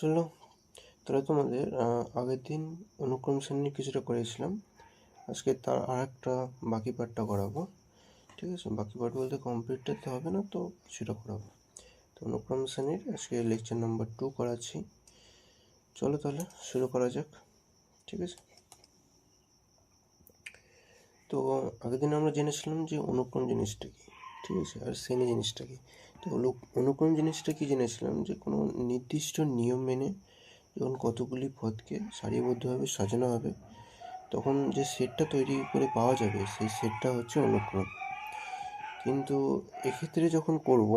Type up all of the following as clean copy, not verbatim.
চলো, তাহলে তোমাদের আগের দিন অনুক্রম শ্রেণী কিছুটা করেছিলাম। আজকে তার আর একটা বাকি পার্টটা করাবো। ঠিক আছে, বাকি পার্ট বলতে কমপ্লিটটা তো হবে না, তো কিছুটা করাবো। তো অনুক্রম শ্রেণীর আজকে লেকচার নাম্বার 2 করাচ্ছি। চলো তাহলে শুরু করা যাক। ঠিক আছে, তো আগের দিন আমরা জেনেছিলাম যে অনুক্রম জিনিসটা কি, ঠিক আছে, আর শ্রেণী জিনিসটা কি। তো অনুক্রম জিনিসটা কি জেনেছিলাম, যে কোনো নির্দিষ্ট নিয়ম মেনে যখন কতগুলি পদকে সারিবদ্ধভাবে সাজানো হবে, তখন যে সেটটা তৈরি করে পাওয়া যাবে সেই সেটটা হচ্ছে অনুক্রম। কিন্তু এক্ষেত্রে যখন করব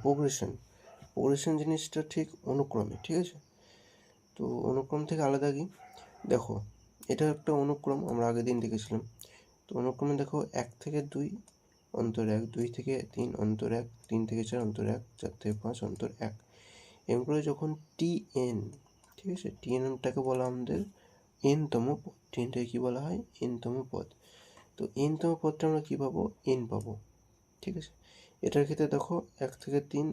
প্রোগ্রেশন জিনিসটা ঠিক অনুক্রমে, ঠিক আছে। তো অনুক্রম থেকে আলাদা কি, দেখো এটা একটা অনুক্রম আমরা আগের দিন দেখেছিলাম। তো অনুক্রমে দেখো 1 থেকে 2 অন্তর 1, 2 থেকে 3 অন্তর 1, 3 থেকে 4 অন্তর 1, 4 থেকে 5 অন্তর 1, এরকম করে যখন টিএন, ঠিক আছে, টিএনটাকে বলা আমাদের এনতম পদ। টেনটাকে কী বলা হয়? এনতম পদ। তো এনতম পদটা আমরা কী পাবো? এন পাবো, ঠিক আছে। এটার ক্ষেত্রে দেখো 1 থেকে 3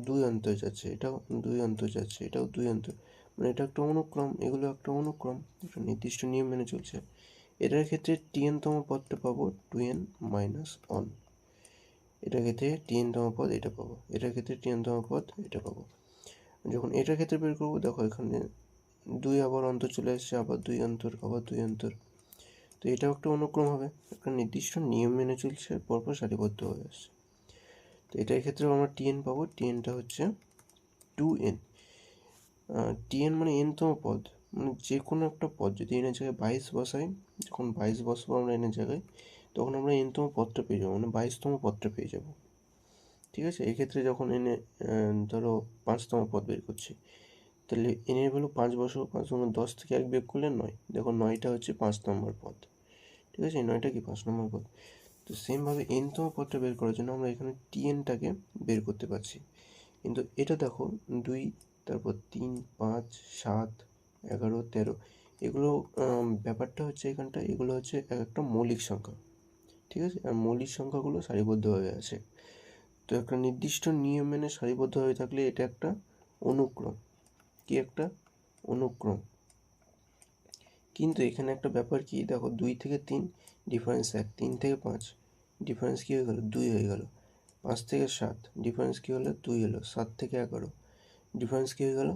2 অন্তর যাচ্ছে, এটাও 2 অন্তর যাচ্ছে, এটাও 2 অন্তর, মানে এটা একটা অনুক্রম, এগুলো একটা অনুক্রম, একটা নির্দিষ্ট নিয়ম মেনে চলছে। এটার ক্ষেত্রে টিএনতম পদটা পাবো 2n মাইনাস 1। এটার ক্ষেত্রে টিএনতম পদ এটা পাবো, এটার ক্ষেত্রে টিএনতম পদ এটা পাবো। যখন এটার ক্ষেত্রে বের করবো, দেখো এখানে 2 আবার অন্তর চলে আসছে, আবার 2 অন্তর, আবার 2 অন্তর। তো এটাও একটা অনুক্রম হবে, একটা নির্দিষ্ট নিয়ম মেনে চলছে, পরপর সারিবদ্ধ হয়ে আসছে। তো এটার ক্ষেত্রেও আমরা টিএন পাবো, টিএনটা হচ্ছে 2n। টিএন মানে এনতম পদ, মানে যে কোনো একটা পদ যদি এনের জায়গায় 22 বসাই, যখন 22 বসাবো আমরা এনের জায়গায়, তখন আমরা এনতম পদটা পেয়ে যাবো, মানে 22তম পদটা পেয়ে যাবো, ঠিক আছে। এক্ষেত্রে যখন এনে ধরো 5তম পদ বের করছি, তাহলে এনের ভ্যালু 5 বসাবো, 5 10 থেকে 1 বিয়োগ করলে 9, দেখো 9টা হচ্ছে 5 নম্বর পদ, ঠিক আছে। 9টা কি 5 নম্বর পদ। তো সেমভাবে এনতম পদটা বের করার জন্য আমরা এখানে টিএনটাকে বের করতে পারছি। কিন্তু এটা দেখো 2, তারপর 3, 5, 7, 11, 13, এগুলো ব্যাপারটা হচ্ছে এখানটা, এগুলো হচ্ছে একটা মৌলিক সংখ্যা, ঠিক আছে। আর মৌলিক সংখ্যাগুলো সারিবদ্ধভাবে আছে। তো একটা নির্দিষ্ট নিয়ম মেনে সারিবদ্ধভাবে থাকলে এটা একটা অনুক্রম। কি একটা অনুক্রম। কিন্তু এখানে একটা ব্যাপার কি, দেখো 2 থেকে 3 ডিফারেন্স 1, 3 থেকে 5 ডিফারেন্স কী হয়ে গেল? 2 হয়ে গেল। 5 থেকে 7 ডিফারেন্স কী হলো? 2 হলো। 7 থেকে 11 ডিফারেন্স কী হয়ে গেল?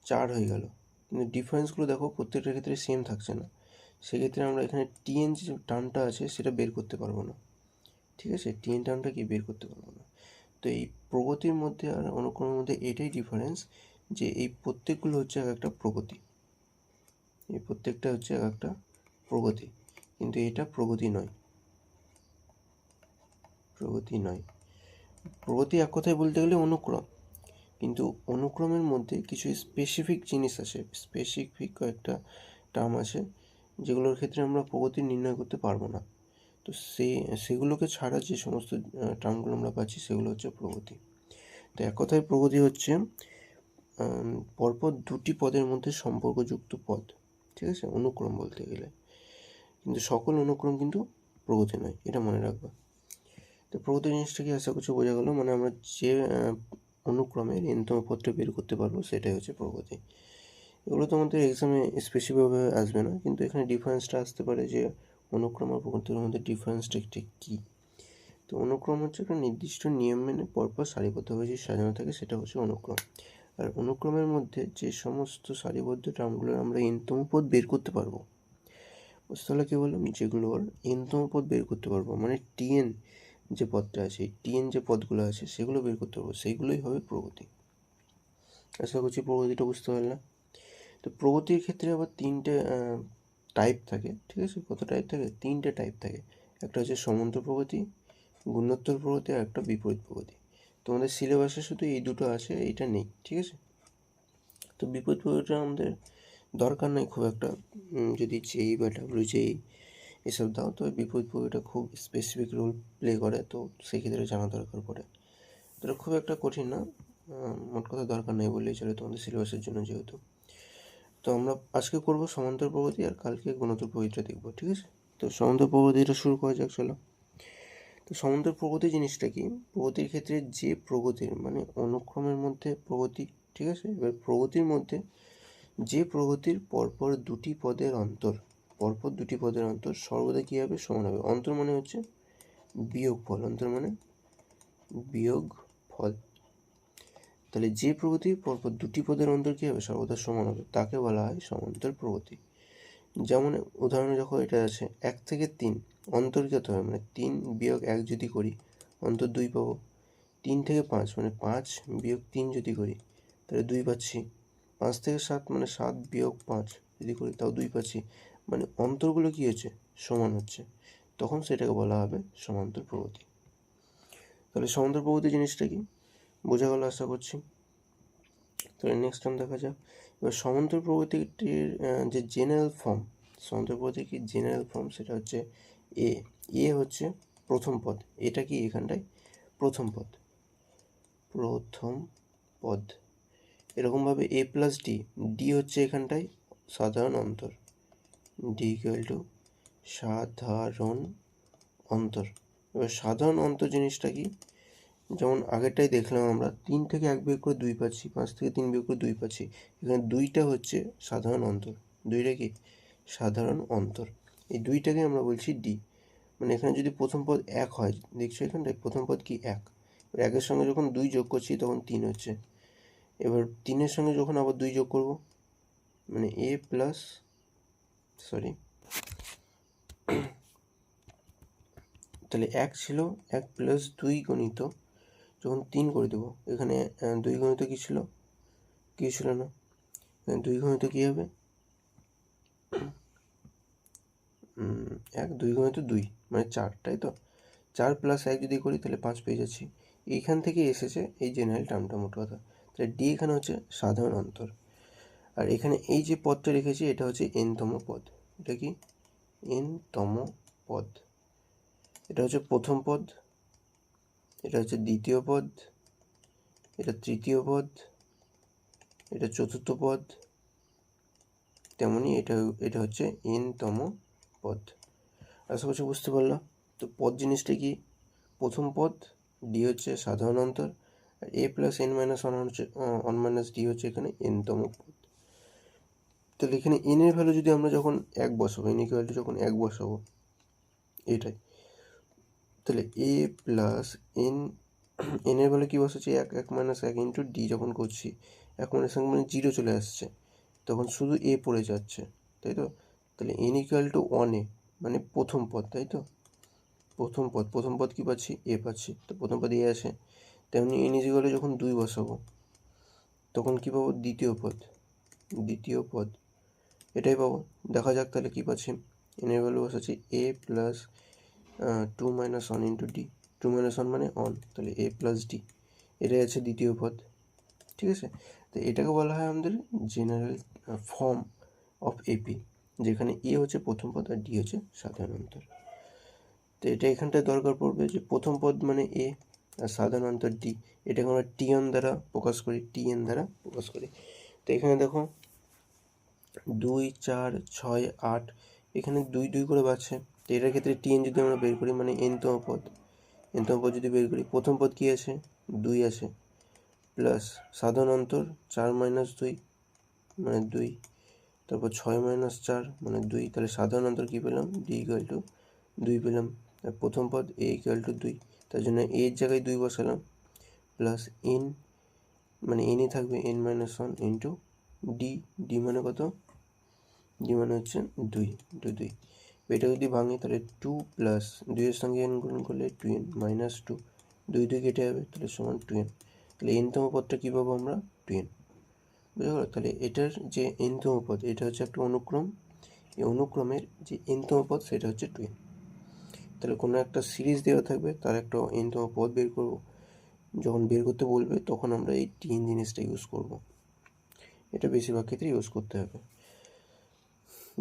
4 হয়ে গেল। কিন্তু ডিফারেন্সগুলো দেখো প্রত্যেকটার ক্ষেত্রে সেম থাকছে না। সেক্ষেত্রে আমরা এখানে টিএন যে টার্মটা আছে সেটা বের করতে পারবো না, ঠিক আছে। টিএন টার্মটা কি বের করতে পারবো না। তো এই প্রগতির মধ্যে আর অনুক্রমের মধ্যে এটাই ডিফারেন্স, যে এই প্রত্যেকগুলো হচ্ছে একটা প্রগতি, এই প্রত্যেকটা হচ্ছে একটা প্রগতি, কিন্তু এটা প্রগতি নয়, প্রগতি নয়। প্রগতি এক কথায় বলতে গেলে অনুক্রম, কিন্তু অনুক্রমের মধ্যে কিছু স্পেসিফিক জিনিস আছে, স্পেসিফিক কয়েকটা টার্ম আছে যেগুলোর ক্ষেত্রে আমরা প্রগতি নির্ণয় করতে পারবো না। তো সেগুলোকে ছাড়া যে সমস্ত টার্মগুলো আমরা পাচ্ছি সেগুলো হচ্ছে প্রগতি। তো এক কথায় প্রগতি হচ্ছে পরপর দুটি পদের মধ্যে সম্পর্কযুক্ত পদ, ঠিক আছে, অনুক্রম বলতে গেলে। কিন্তু সকল অনুক্রম কিন্তু প্রগতি নয়, এটা মনে রাখবা। তো প্রগতি জিনিসটা কি আশা করছি বোঝা গেলো, মানে আমরা যে অনুক্রমের এনতম পদটা বের করতে পারবো সেটাই হচ্ছে প্রগতি। এগুলো তোমাদের এক্সামে স্পেসিফিকভাবে আসবে না, কিন্তু এখানে ডিফারেন্সটা আসতে পারে যে অনুক্রম আর প্রগতির মধ্যে ডিফারেন্সটা ঠিক কী। তো অনুক্রম হচ্ছে একটা নির্দিষ্ট নিয়ম মেনে পরপর সারিবদ্ধভাবে যে সাজানো থাকে সেটা হচ্ছে অনুক্রম। আর অনুক্রমের মধ্যে যে সমস্ত সারিবদ্ধ টার্মগুলো আমরা এনতম পদ বের করতে পারবো, বুঝতে হলে কী বললাম, যেগুলোর এনতম পদ বের করতে পারবো, মানে টিএন যে পদটা আছে, টিএন যে পদগুলো আছে সেগুলো বের করতে পারবো, সেইগুলোই হবে প্রগতি। আশা করছি প্রগতিটা বুঝতে পারলাম। তো প্রগতির ক্ষেত্রে আবার 3টে টাইপ থাকে, ঠিক আছে। কত টাইপ থাকে? 3টে টাইপ থাকে। একটা হচ্ছে সমান্তর প্রগতি, গুণোত্তর প্রগতি, আর একটা বিপরীত প্রগতি। তোমাদের সিলেবাসে শুধু এই দুটো আছে, এইটা নেই, ঠিক আছে। তো বিপরীত প্রগতিটা আমাদের দরকার নেই খুব একটা, যদি জেই বা WJEE এসব দাও, তো বিপরীত প্রগতিটা খুব স্পেসিফিক রোল প্লে করে, তো সেক্ষেত্রে জানা দরকার পড়ে। তো খুব একটা কঠিন না, মোট কথা দরকার নেই বললেই চলে তোমাদের সিলেবাসের জন্য যেহেতু। তো আমরা আজকে করব সমান্তর প্রগতি, আর কালকে গুণোত্তর প্রগতিটা দেখবো, ঠিক আছে। তো সমান্তর প্রগতিটা শুরু করা যাক, চলো। তো সমান্তর প্রগতি জিনিসটা কি? প্রগতির ক্ষেত্রে যে প্রগতির মানে অনুক্রমের মধ্যে প্রগতি ঠিক আছে। এবার প্রগতির মধ্যে যে প্রগতির পরপর দুটি পদের অন্তর সর্বদা কী হবে, সমান হবে। অন্তর মানে হচ্ছে বিয়োগফল, অন্তর মানে বিয়োগফল। তাহলে যে প্রগতির পরপর দুটি পদের অন্তর কী হবে, সর্বদা সমান হবে, তাকে বলা হয় সমান্তর প্রগতি। যেমন উদাহরণে যখন এটা আছে 1 থেকে 3 অন্তর কত হবে, মানে 3 বিয়োগ 1 যদি করি অন্তর 2 পাবো। 3 থেকে 5 মানে 5 বিয়োগ 3 যদি করি তাহলে 2 পাচ্ছি। 5 থেকে 7 মানে 7 বিয়োগ 5 যদি করি তাও 2 পাচ্ছি। মানে অন্তরগুলো কী হচ্ছে, সমান হচ্ছে, তখন সেটাকে বলা হবে সমান্তর প্রগতি। তাহলে সমান্তর প্রগতি জিনিসটা কি বোঝা গেল আশা করছি। তাহলে নেক্সট টাইম দেখা যাক। এবার সমান্তর প্রগতিটির যে জেনারেল ফর্ম, সমান্তর প্রগতির কি জেনারেল ফর্ম, সেটা হচ্ছে এ হচ্ছে প্রথম পদ। এটা কি এখানটায় প্রথম পদ। এরকমভাবে এ প্লাস ডি হচ্ছে এখানটায় সাধারণ অন্তর, ডি ইকুয়াল টু সাধারণ অন্তর। এবার সাধারণ অন্তর জিনিসটা কি, যেমন আগেরটাই দেখলাম আমরা 3 থেকে 1 বিয়োগ করে 2 পাচ্ছি, 5 থেকে 3 বিয়োগ করে 2 পাচ্ছি। এখানে 2টা হচ্ছে সাধারণ অন্তর, 2টা কি সাধারণ অন্তর। এই 2টাকে আমরা বলছি ডি। মানে এখানে যদি প্রথম পদ 1 হয়, দেখছো এখানটায় প্রথম পদ কি 1, 1-এর সঙ্গে যখন 2 যোগ করছি তখন 3 হচ্ছে। এবার 3-এর সঙ্গে যখন আবার 2 যোগ করব মানে তাহলে 1 ছিল, 1 প্লাস 2 গণিত যখন 3 করে দেবো, এখানে 2 গণিত কী ছিল, কি ছিল না, 2 গণিত কী হবে, 1 2 গণিত 2 মানে 4, তাই তো। 4 প্লাস 1 যদি করি তাহলে 5 পেয়ে যাচ্ছি। এইখান থেকে এসেছে এই জেনারেল টার্মটা, মোট কথা। তাহলে ডি এখানে হচ্ছে সাধারণ অন্তর। আর এখানে এই যে পদটা রেখেছি এটা হচ্ছে এনতম পদ। এটা কি এনতম পদ। এটা হচ্ছে প্রথম পদ, এটা হচ্ছে দ্বিতীয় পদ, এটা তৃতীয় পদ, এটা চতুর্থ পদ, তেমনি এটা হচ্ছে এনতম পদ। আশা করছি বুঝতে পারলাম। তো পদ জিনিসটা কি, প্রথম পদ, ডি হচ্ছে সাধারণ অন্তর, আর এ প্লাস এন মাইনাস ওয়ান হচ্ছে 1 মাইনাস ডি হচ্ছে এখানে এনতম পদ। তাহলে এখানে এন এর ভ্যালু যদি আমরা যখন 1 বসাবো, এন ইকুয়াল টু যখন 1 বসাবো এটাই, তাহলে এ প্লাস এন, এন এর ভ্যালু কী বসাচ্ছি 1 মাইনাস 1 ইন্টু ডি যখন করছি 1 মাইনাস 1 মানে 0 চলে আসছে, তখন শুধু এ পড়ে যাচ্ছে, তাই তো। তাহলে এন ইকুয়াল টু 1 মানে প্রথম পদ, তাই তো। প্রথম পদ কী পাচ্ছি, এ পাচ্ছি, তো প্রথম পদ এ আসে। তেমনি এন ইকুয়াল যখন 2 বসাবো তখন কী পাবো, দ্বিতীয় পদ এটাই পাবো। দেখা যাক তাহলে কী পাচ্ছি, এন এর ভ্যালু বসাচ্ছি A plus 2 minus 1 into D, 2 minus 1 মানে 1, তাহলে এ প্লাস ডি, এটাই আছে দ্বিতীয় পদ, ঠিক আছে। তো এটাকে বলা হয় আমাদের জেনারেল ফর্ম অফ এপি, যেখানে এ হচ্ছে প্রথম পদ আর ডি হচ্ছে সাধারণ অন্তর। তো এটা এখানটায় দরকার পড়বে যে প্রথম পদ মানে এ আর সাধারণ অন্তর ডি, এটাকে আমরা টিএন দ্বারা প্রকাশ করি। তো এখানে দেখো 2 4 6 8, এখানে 2 2 করে বাড়ছে। তো এটার ক্ষেত্রে টিএন যদি আমরা বের করি মানে এনতম পদ যদি বের করি, প্রথম পদ কী আছে 2 আছে, প্লাস সাধারণ অন্তর 4 মাইনাস 2 মানে 2, তারপর 6 মাইনাস 4 মানে 2, তাহলে সাধারণ অন্তর কী পেলাম, ডি ইকুয়াল টু 2 পেলাম। আর প্রথম পদ এ ইকুয়াল টু 2, তার জন্য এর জায়গায় 2 বসালাম, প্লাস এন মানে এনই থাকবে এন মাইনাস 1 ইন্টু ডি মানে কত, ডি মানে হচ্ছে 2 এটা যদি ভাঙি তাহলে 2 প্লাস 2-এর সঙ্গে এন গুণ করলে 2n মাইনাস 2, 2 কেটে যাবে, তাহলে সমান 2n। তাহলে এনতম পদটা কী পাবো আমরা, 2n। বুঝতে পারো। তাহলে এটার যে এনতম পদ এটা হচ্ছে একটা অনুক্রম, এই অনুক্রমের যে এনতম পদ সেটা হচ্ছে 2n। তাহলে কোনো একটা সিরিজ দেওয়া থাকবে, তার একটা এনতম পদ বের করব, যখন বের করতে বলবে তখন আমরা এই টিএন জিনিসটা ইউজ করব। এটা বেশিরভাগ ক্ষেত্রে ইউজ করতে হবে।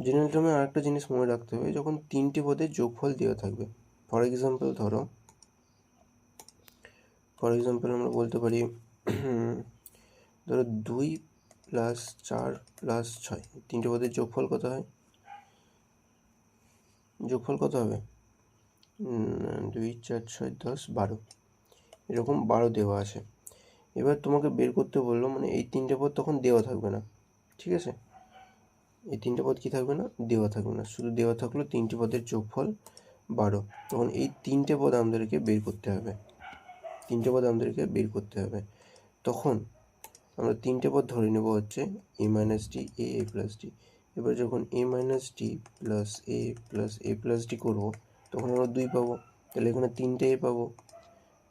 জেনারেল টার্মে আরেকটা জিনিস মনে রাখতে হবে, যখন 3টে পদের যোগফল দেওয়া থাকবে, ফর এক্সাম্পল আমরা বলতে পারি ধরো 2 প্লাস 4 প্লাস 6, 3টে পদের যোগফল কত হবে, 2 4 6 10 12, এরকম 12 দেওয়া আছে। এবার তোমাকে বের করতে বললো, মানে এই তিনটে পদ তখন দেওয়া থাকবে না, ঠিক আছে? এই তিনটে পদ কী থাকবে না? দেওয়া থাকবে না, শুধু দেওয়া থাকলো তিনটে পদের যোগফল 12। তখন এই তিনটে পদ আমাদেরকে বের করতে হবে, তিনটে পদ আমাদেরকে বের করতে হবে। তখন আমরা তিনটে পদ ধরে নেব হচ্ছে a minus D A plus D. এবার যখন a minus D plus A plus D করবো, তখন আমরা 2 পাবো। তাহলে এখানে 3টে এ পাবো,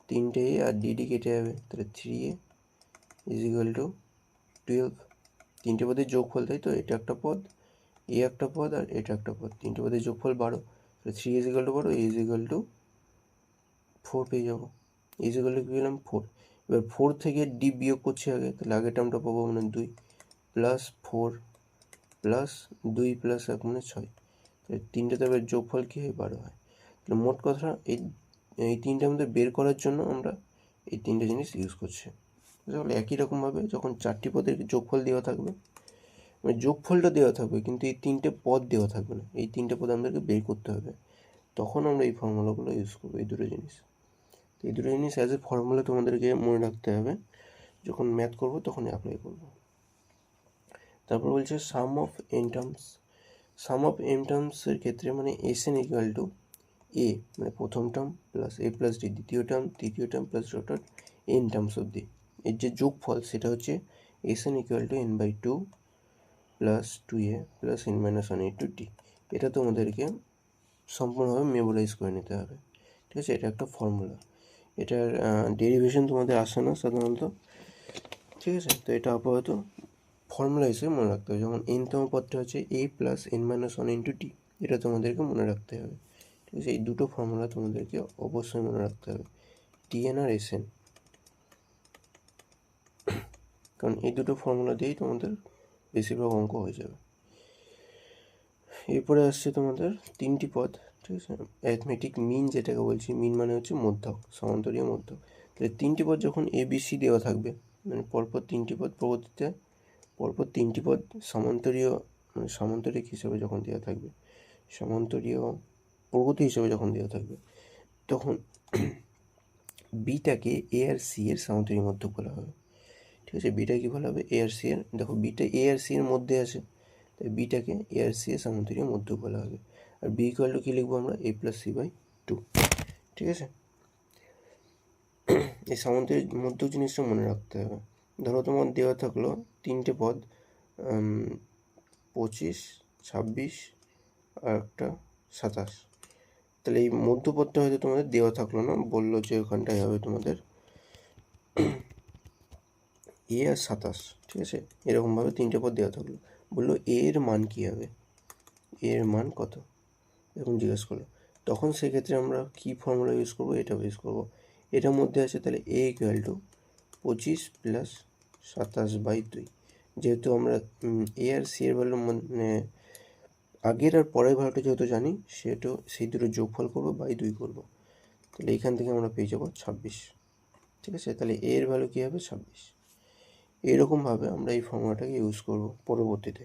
3টে এ আর ডি কেটে যাবে, তাহলে 3a ইজ ইকুয়াল টু 12। তিনটে পদের যোগফল, তাই তো? এটা একটা পদ, এ একটা পদ, আর এটা একটা পদ। তিনটে পদের যোগফল 12, তাহলে 3 is equal to 12, A is equal to 4 পেয়ে যাবো। ইজ ইকুয়াল টু কী পেলাম? 4। এবার 4 থেকে ডি বিয়োগ করছি আগে, তাহলে আগের টার্মটা পাবো মানে 2 প্লাস 4 প্লাস 2 প্লাস 1 মানে 6। তাহলে তিনটে তবে যোগফল কী হয়? 12 হয়। তাহলে মোট কথা এই তিনটে আমাদের বের করার জন্য আমরা এই তিনটে জিনিস ইউজ করছি। তাহলে একই রকমভাবে যখন 4টি পদের যোগফল দেওয়া থাকবে, মানে যোগফলটা দেওয়া থাকবে কিন্তু এই তিনটে পদ দেওয়া থাকবে না, এই তিনটে পদ আমাদেরকে বের করতে হবে, তখন আমরা এই ফর্মুলাগুলো ইউজ করবো, এই দুটো জিনিস। এই দুটো জিনিস অ্যাজ এ ফর্মুলা তোমাদেরকে মনে রাখতে হবে, যখন ম্যাথ করবো তখনই অ্যাপ্লাই করবো। তারপর বলছে sum of N terms. Sum of N টার্মসের ক্ষেত্রে মানে S N equal to A, মানে প্রথম term plus A plus D দ্বিতীয় টার্ম, তৃতীয় term plus dot N terms অবধি এর যে যোগফল সেটা হচ্ছে S N equal to n/2 plus 2a plus n-1 * t। এটা তোমাদেরকে সম্পূর্ণভাবে মেমোরাইজ করে নিতে হবে, ঠিক আছে? এটা একটা ফর্মুলা, এটার ডেরিভেশন তোমাদের আসে না সাধারণত, ঠিক আছে? তো এটা আপাতত ফর্মুলা হিসেবে মনে রাখতে হবে। যেমন এনতম পদটা হচ্ছে a প্লাস n-1 * t, এটা তোমাদেরকে মনে রাখতে হবে, ঠিক আছে? এই দুটো ফর্মুলা তোমাদেরকে অবশ্যই মনে রাখতে হবে, tn আর sn, কারণ এই দুটো ফর্মুলা দিয়েই তোমাদের বেশিরভাগ অঙ্ক হয়ে যাবে। এরপরে আসছে তোমাদের 3টি পদ, ঠিক আছে? অ্যারিথমেটিক মিন যেটাকে বলছি, মিন মানে হচ্ছে মধ্যক, সমান্তরীয় মধ্যক। তাহলে 3টি পদ যখন এ বি সি দেওয়া থাকবে, মানে পরপর 3টি পদ পরবর্তীতে পরপর 3টি পদ সমান্তরীয়, মানে সামান্তরিক হিসেবে যখন দেওয়া থাকবে, সমান্তরীয় প্রগতি হিসেবে যখন দেওয়া থাকবে, তখন বিটাকে এ আর সি এর সামান্তরিক মধ্যক বলা হবে, ঠিক আছে? বিটা কি বলা হবে? এ আর সি এর, দেখো বিটা এ আর সি এর মধ্যে আছে, তাই বিটাকে এ আর সি এর সামান্তরিক মধ্যক বলা হবে। আর বি ইকুয়াল টু কী লিখবো আমরা? a + c/2, ঠিক আছে? এই সামান্তরিক মধ্যক জিনিসটা মনে রাখতে হবে। ধরো তোমার দেওয়া থাকলো 3টে পদ, 25, 26 আর একটা 27। তাহলে এই মধ্যপদটা হয়তো তোমাদের দেওয়া থাকলো না, বললো যে ওখানটায় হবে তোমাদের এ আর 27, ঠিক আছে? এরকমভাবে 3টে পদ দেওয়া থাকলো, বললো এ এর মান কী হবে, এর মান কত, এরকম জিজ্ঞেস করলো। তখন সেক্ষেত্রে আমরা কী ফর্মুলা ইউজ করবো? এটা ইউজ করবো, এটার মধ্যে আছে, তাহলে এ ইকুয়াল টু 25 প্লাস 27/2। যেহেতু আমরা এ আর সি এর ভ্যালু মানে আগের আর পরের ভ্যালুটা যেহেতু জানি, সেহেতু সেই দুটো যোগফল করবো, বাই 2 করবো, তাহলে এইখান থেকে আমরা পেয়ে যাবো 26, ঠিক আছে? তাহলে এ এর ভ্যালু কী হবে? 26। এরকমভাবে আমরা এই ফর্মুলাটাকে ইউজ করবো পরবর্তীতে।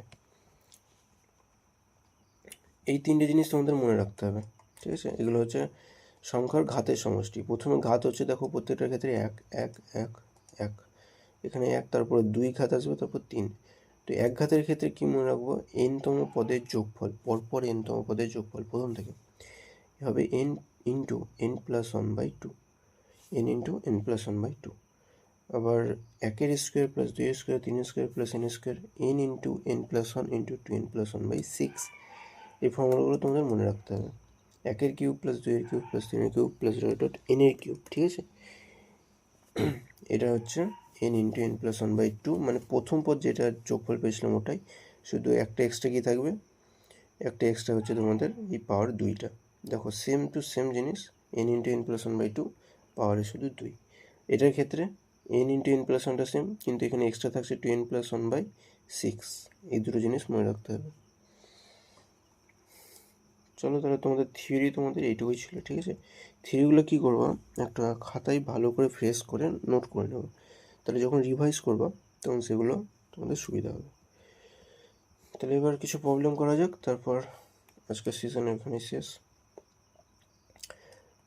এই 3টে জিনিস তোমাদের মনে রাখতে হবে, ঠিক আছে? এগুলো হচ্ছে সংখ্যার ঘাতের সমষ্টি। প্রথমে ঘাত হচ্ছে, দেখো প্রত্যেকটার ক্ষেত্রে 1 1 1 1, এখানে 1, তারপরে 2 ঘাত আসবে, তারপর 3। তো 1 ঘাতের ক্ষেত্রে কী মনে রাখবো? n-তম পদের যোগফল, পরপর n-তম পদের যোগফল প্রথম থেকে হবে n into n+1/2, n into n+1/2। আবার 1-এর স্কোয়ার প্লাস 2-এর স্কোয়ার, 3-এর square plus n square, n into n+1 into 2n+1/6। এই ফর্মুলাগুলো তোমাদের মনে রাখতে হবে। 1-এর কিউব প্লাস 2-এর কিউব প্লাস 3-এর কিউব প্লাস n-এর কিউব, ঠিক আছে? এটা হচ্ছে n ইন্টু n+1/2, মানে প্রথম পদ যেটা যোগফল পেয়েছিলাম ওটাই, শুধু একটা এক্সট্রা কী থাকবে? একটা এক্সট্রা হচ্ছে তোমাদের এই পাওয়ার 2টা। দেখো সেম টু সেম জিনিস, n ইন্টু n+1/2, পাওয়ারে শুধু 2। এটার ক্ষেত্রে n ইন্টু n+1টা সেম, কিন্তু এখানে এক্সট্রা থাকছে 2n+1/6। এই দুটো জিনিস মনে রাখতে হবে। চলো তাহলে তোমাদের থিওরি তোমাদের এইটুকুই ছিল, ঠিক আছে? থিওরিগুলো কী করবো? একটা খাতায় ভালো করে ফ্রেশ করে নোট করে নেবো, তাহলে যখন রিভাইজ করবো তখন সেগুলো তোমাদের সুবিধা হবে। তাহলে এবার কিছু প্রবলেম করা যাক, তারপর আজকের সিজন এখানে শেষ।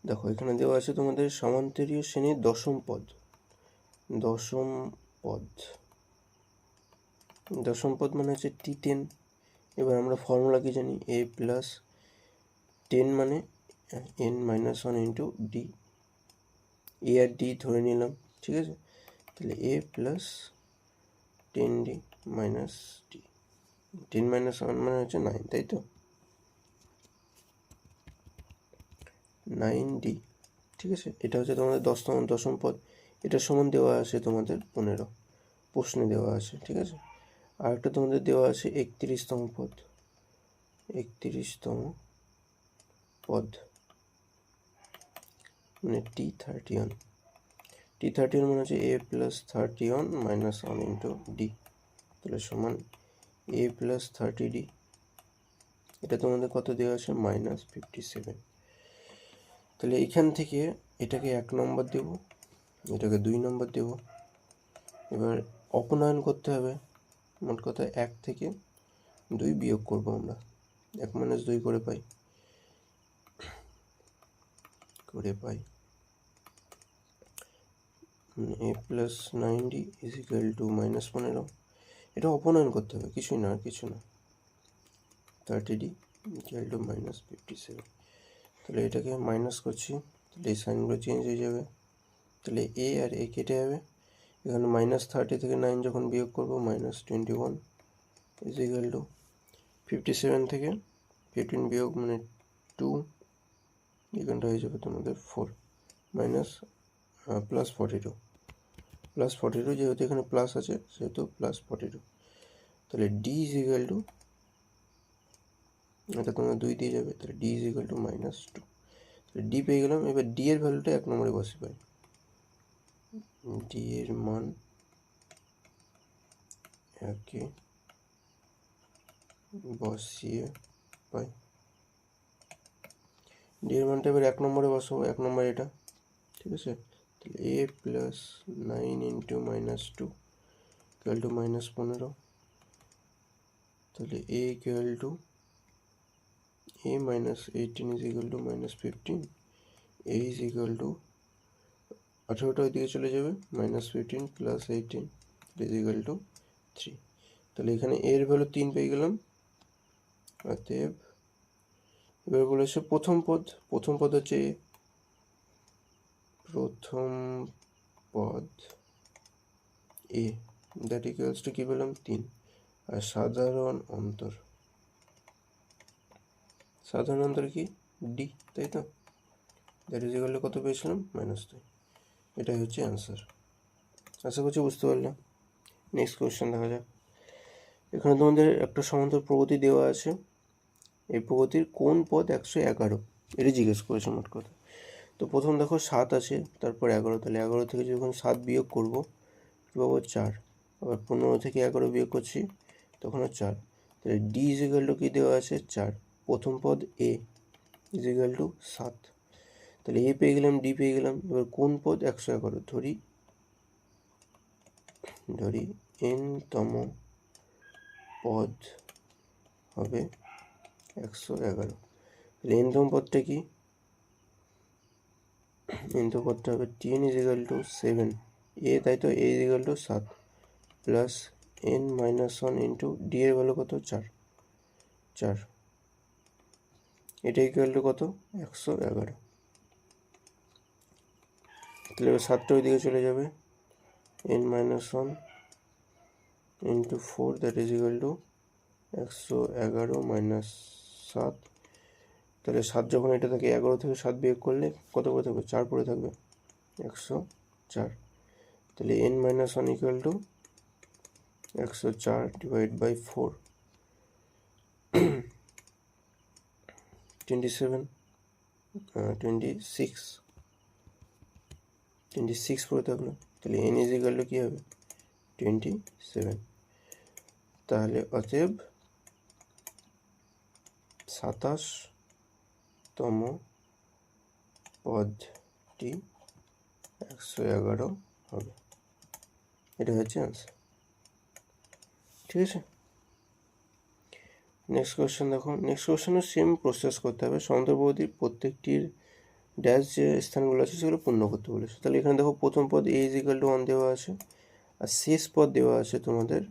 দেখো এখানে দেওয়া আছে তোমাদের সমান্তরীয় শ্রেণীর দশম পদ, দশম পদ। দশম পদ মানে হচ্ছে T10। এবার আমরা ফর্মুলা কি জানি, a প্লাস 10 মানে n-1 ইন্টু ডি। এ আর ডি ধরে নিলাম, ঠিক আছে। তাহলে a plus 10d minus D. 10-1 মানে হচ্ছে 9, তাই তো, 9d, ঠিক আছে। এটা হচ্ছে তোমাদের দশম পদ। এটা সমান দেওয়া আছে তোমাদের 15, প্রশ্নে দেওয়া আছে, ঠিক আছে। আর একটা তোমাদের দেওয়া আছে 31তম পদ। 31তম পদ মানে T31। T31 মানে হচ্ছে a plus 31 minus 1 into D, তাহলে সমান a প্লাস 30d। এটা তোমাদের কত দেওয়া আছে, -57। তাহলে এখান থেকে এটাকে 1 নম্বর দেব, এটাকে 2 নম্বর দেব। এবার অপনয়ন করতে হবে। মোট কথা 1 থেকে 2 বিয়োগ করব আমরা। 1 - 2 করে পাই a plus 9d is equal to -15। এটা অপনয়ন করতে হবে, কিছুই না, আর কিছু না। 30d equal to -57। তাহলে এটাকে মাইনাস করছি, তাহলে এই সাইনগুলো চেঞ্জ হয়ে যাবে। তাহলে a আর a কেটে যাবে। এখানে -30 থেকে 9 যখন বিয়োগ করবো -21 ইজ ইকুয়াল টু 57 থেকে 15 বিয়োগ মানে 2, এখানটা হয়ে যাবে তোমাদের 4 মাইনাস প্লাস 42, যেহেতু এখানে প্লাস আছে সেহেতু +42। তাহলে ডি ইজ ইকুয়াল টু, এটা তোমরা 2 দিয়ে যাবে, তাহলে ডি ইজ ইকুয়াল টু -2। তাহলে ডি পেয়ে গেলাম। এবার ডি এর ভ্যালুটা 1 নম্বরে বসে পাই। ডি এর মান একে বসিয়ে পাই। ডি এর মানটা এবার 1 নম্বরে বসাবো, 1 নম্বর এটা, ঠিক আছে। তাহলে a plus 9 into -2 equal to -15। তাহলে a equal to a minus 18 is equal to -15। a is equal to 18টা ওইদিকে চলে যাবে, -15 প্লাস 18 is equal to 3। তাহলে এখানে a এর ভ্যালু 3 পেয়ে গেলাম। অতএব এবার বলেছে প্রথম পদ হচ্ছে a, প্রথম পদ a, দ্যাট ইকুয়ালস টু কি পেলাম 3। আর সাধারণ অন্তর কি ডি, তাই তো, দ্যাট ইজ ইকুয়াল টু কত পেয়েছিলাম, -2। এটাই হচ্ছে অ্যান্সার। আশা করছি বুঝতে পারলাম। নেক্সট কোয়েশ্চেন দেখা যাক। এখানে তোমাদের একটা সমান্তর প্রগতি দেওয়া আছে। এই প্রগতির কোন পদ 111, এটা জিজ্ঞেস করেছে মোট কথা। তো প্রথম দেখো 7 আছে, তারপর 11, তাহলে 11 থেকে যখন 7 বিয়োগ করবো কী পাবো, 4। আবার 15 থেকে 11 বিয়োগ করছি তখনও 4। তাহলে ডি ইজ ইকুয়াল টু কী দেওয়া আছে, 4। প্রথম পদ এ ইজ ইকুয়াল টু 7। তাহলে এ পেয়ে গেলাম, ডি পেয়ে গেলাম। এবার কোন পদ 111, ধরি n-তম পদ হবে 111। তাহলে n-তম পদটা কি, n-তম পদটা হবে tn is equal to 7 a, তাই তো, a is equal to 7 plus n-1 into D এর ভ্যালু কত, 4। এটা ইকুয়াল টু কত, 111। তাহলে এবার 7টা ওইদিকে চলে যাবে, n-1 into 4 that is equal to 111 minus 7। তাহলে 7 যখন এটা থাকে, 11 থেকে 7 বিয়োগ করলে কত করে থাকবে, 4 পড়ে থাকবে, 104। তাহলে n-1 equal to 104 divide by 4, 26 পড়ে থাকলো। তাহলে n ইজ ইকুয়াল টু কী হবে, 27। তাহলে অতএব 27তম পদটি 111 হবে। এটা হচ্ছে আনসার, ঠিক আছে। নেক্সট কোয়েশ্চেন দেখো। নেক্সট কোয়েশ্চেনও সেম প্রসেস করতে হবে। সমান্তর প্রগতির প্রত্যেকটির ড্যাশ যে স্থানগুলো আছে সেগুলো পূর্ণ করতে বলেছে। তাহলে এখানে দেখো প্রথম পদ a = 1 দেওয়া আছে, আর শেষ পদ দেওয়া আছে তোমাদের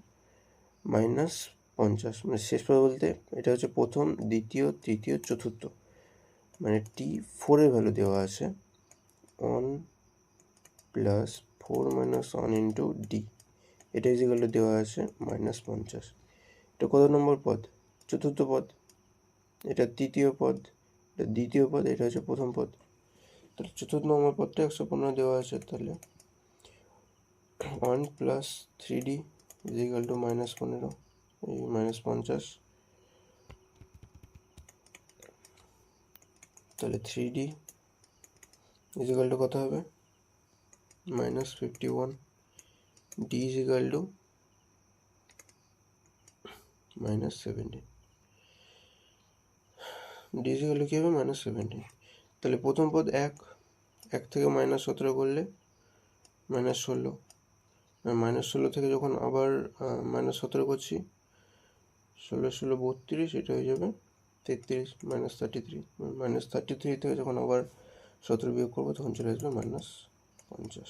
-50। মানে শেষ পদ বলতে এটা হচ্ছে প্রথম, দ্বিতীয়, তৃতীয়, চতুর্থ, মানে T4 এর ভ্যালু দেওয়া আছে 1 + 4 - 1 × d, এটা ইজিক্যাল দেওয়া আছে -50। এটা কত নম্বর পদ? চতুর্থ পদ। এটা তৃতীয় পদ, এটা দ্বিতীয় পদ, এটা হচ্ছে প্রথম পদ। তাহলে চতুর্থ নম্বর পদটা 115 দেওয়া আছে। তাহলে 1 + 3d = -15, এই -50। তাহলে 3d কত হবে? -51। d = -17। d কি হবে? -17। তাহলে প্রথম পদ 1 থেকে -17 করলে -16, -16 থেকে যখন আবার -17 করছি, 16 16 32, এটা হয়ে যাবে 33, -33। -33 থেকে যখন আবার 17 বিয়োগ করবো তখন চলে আসবে -50।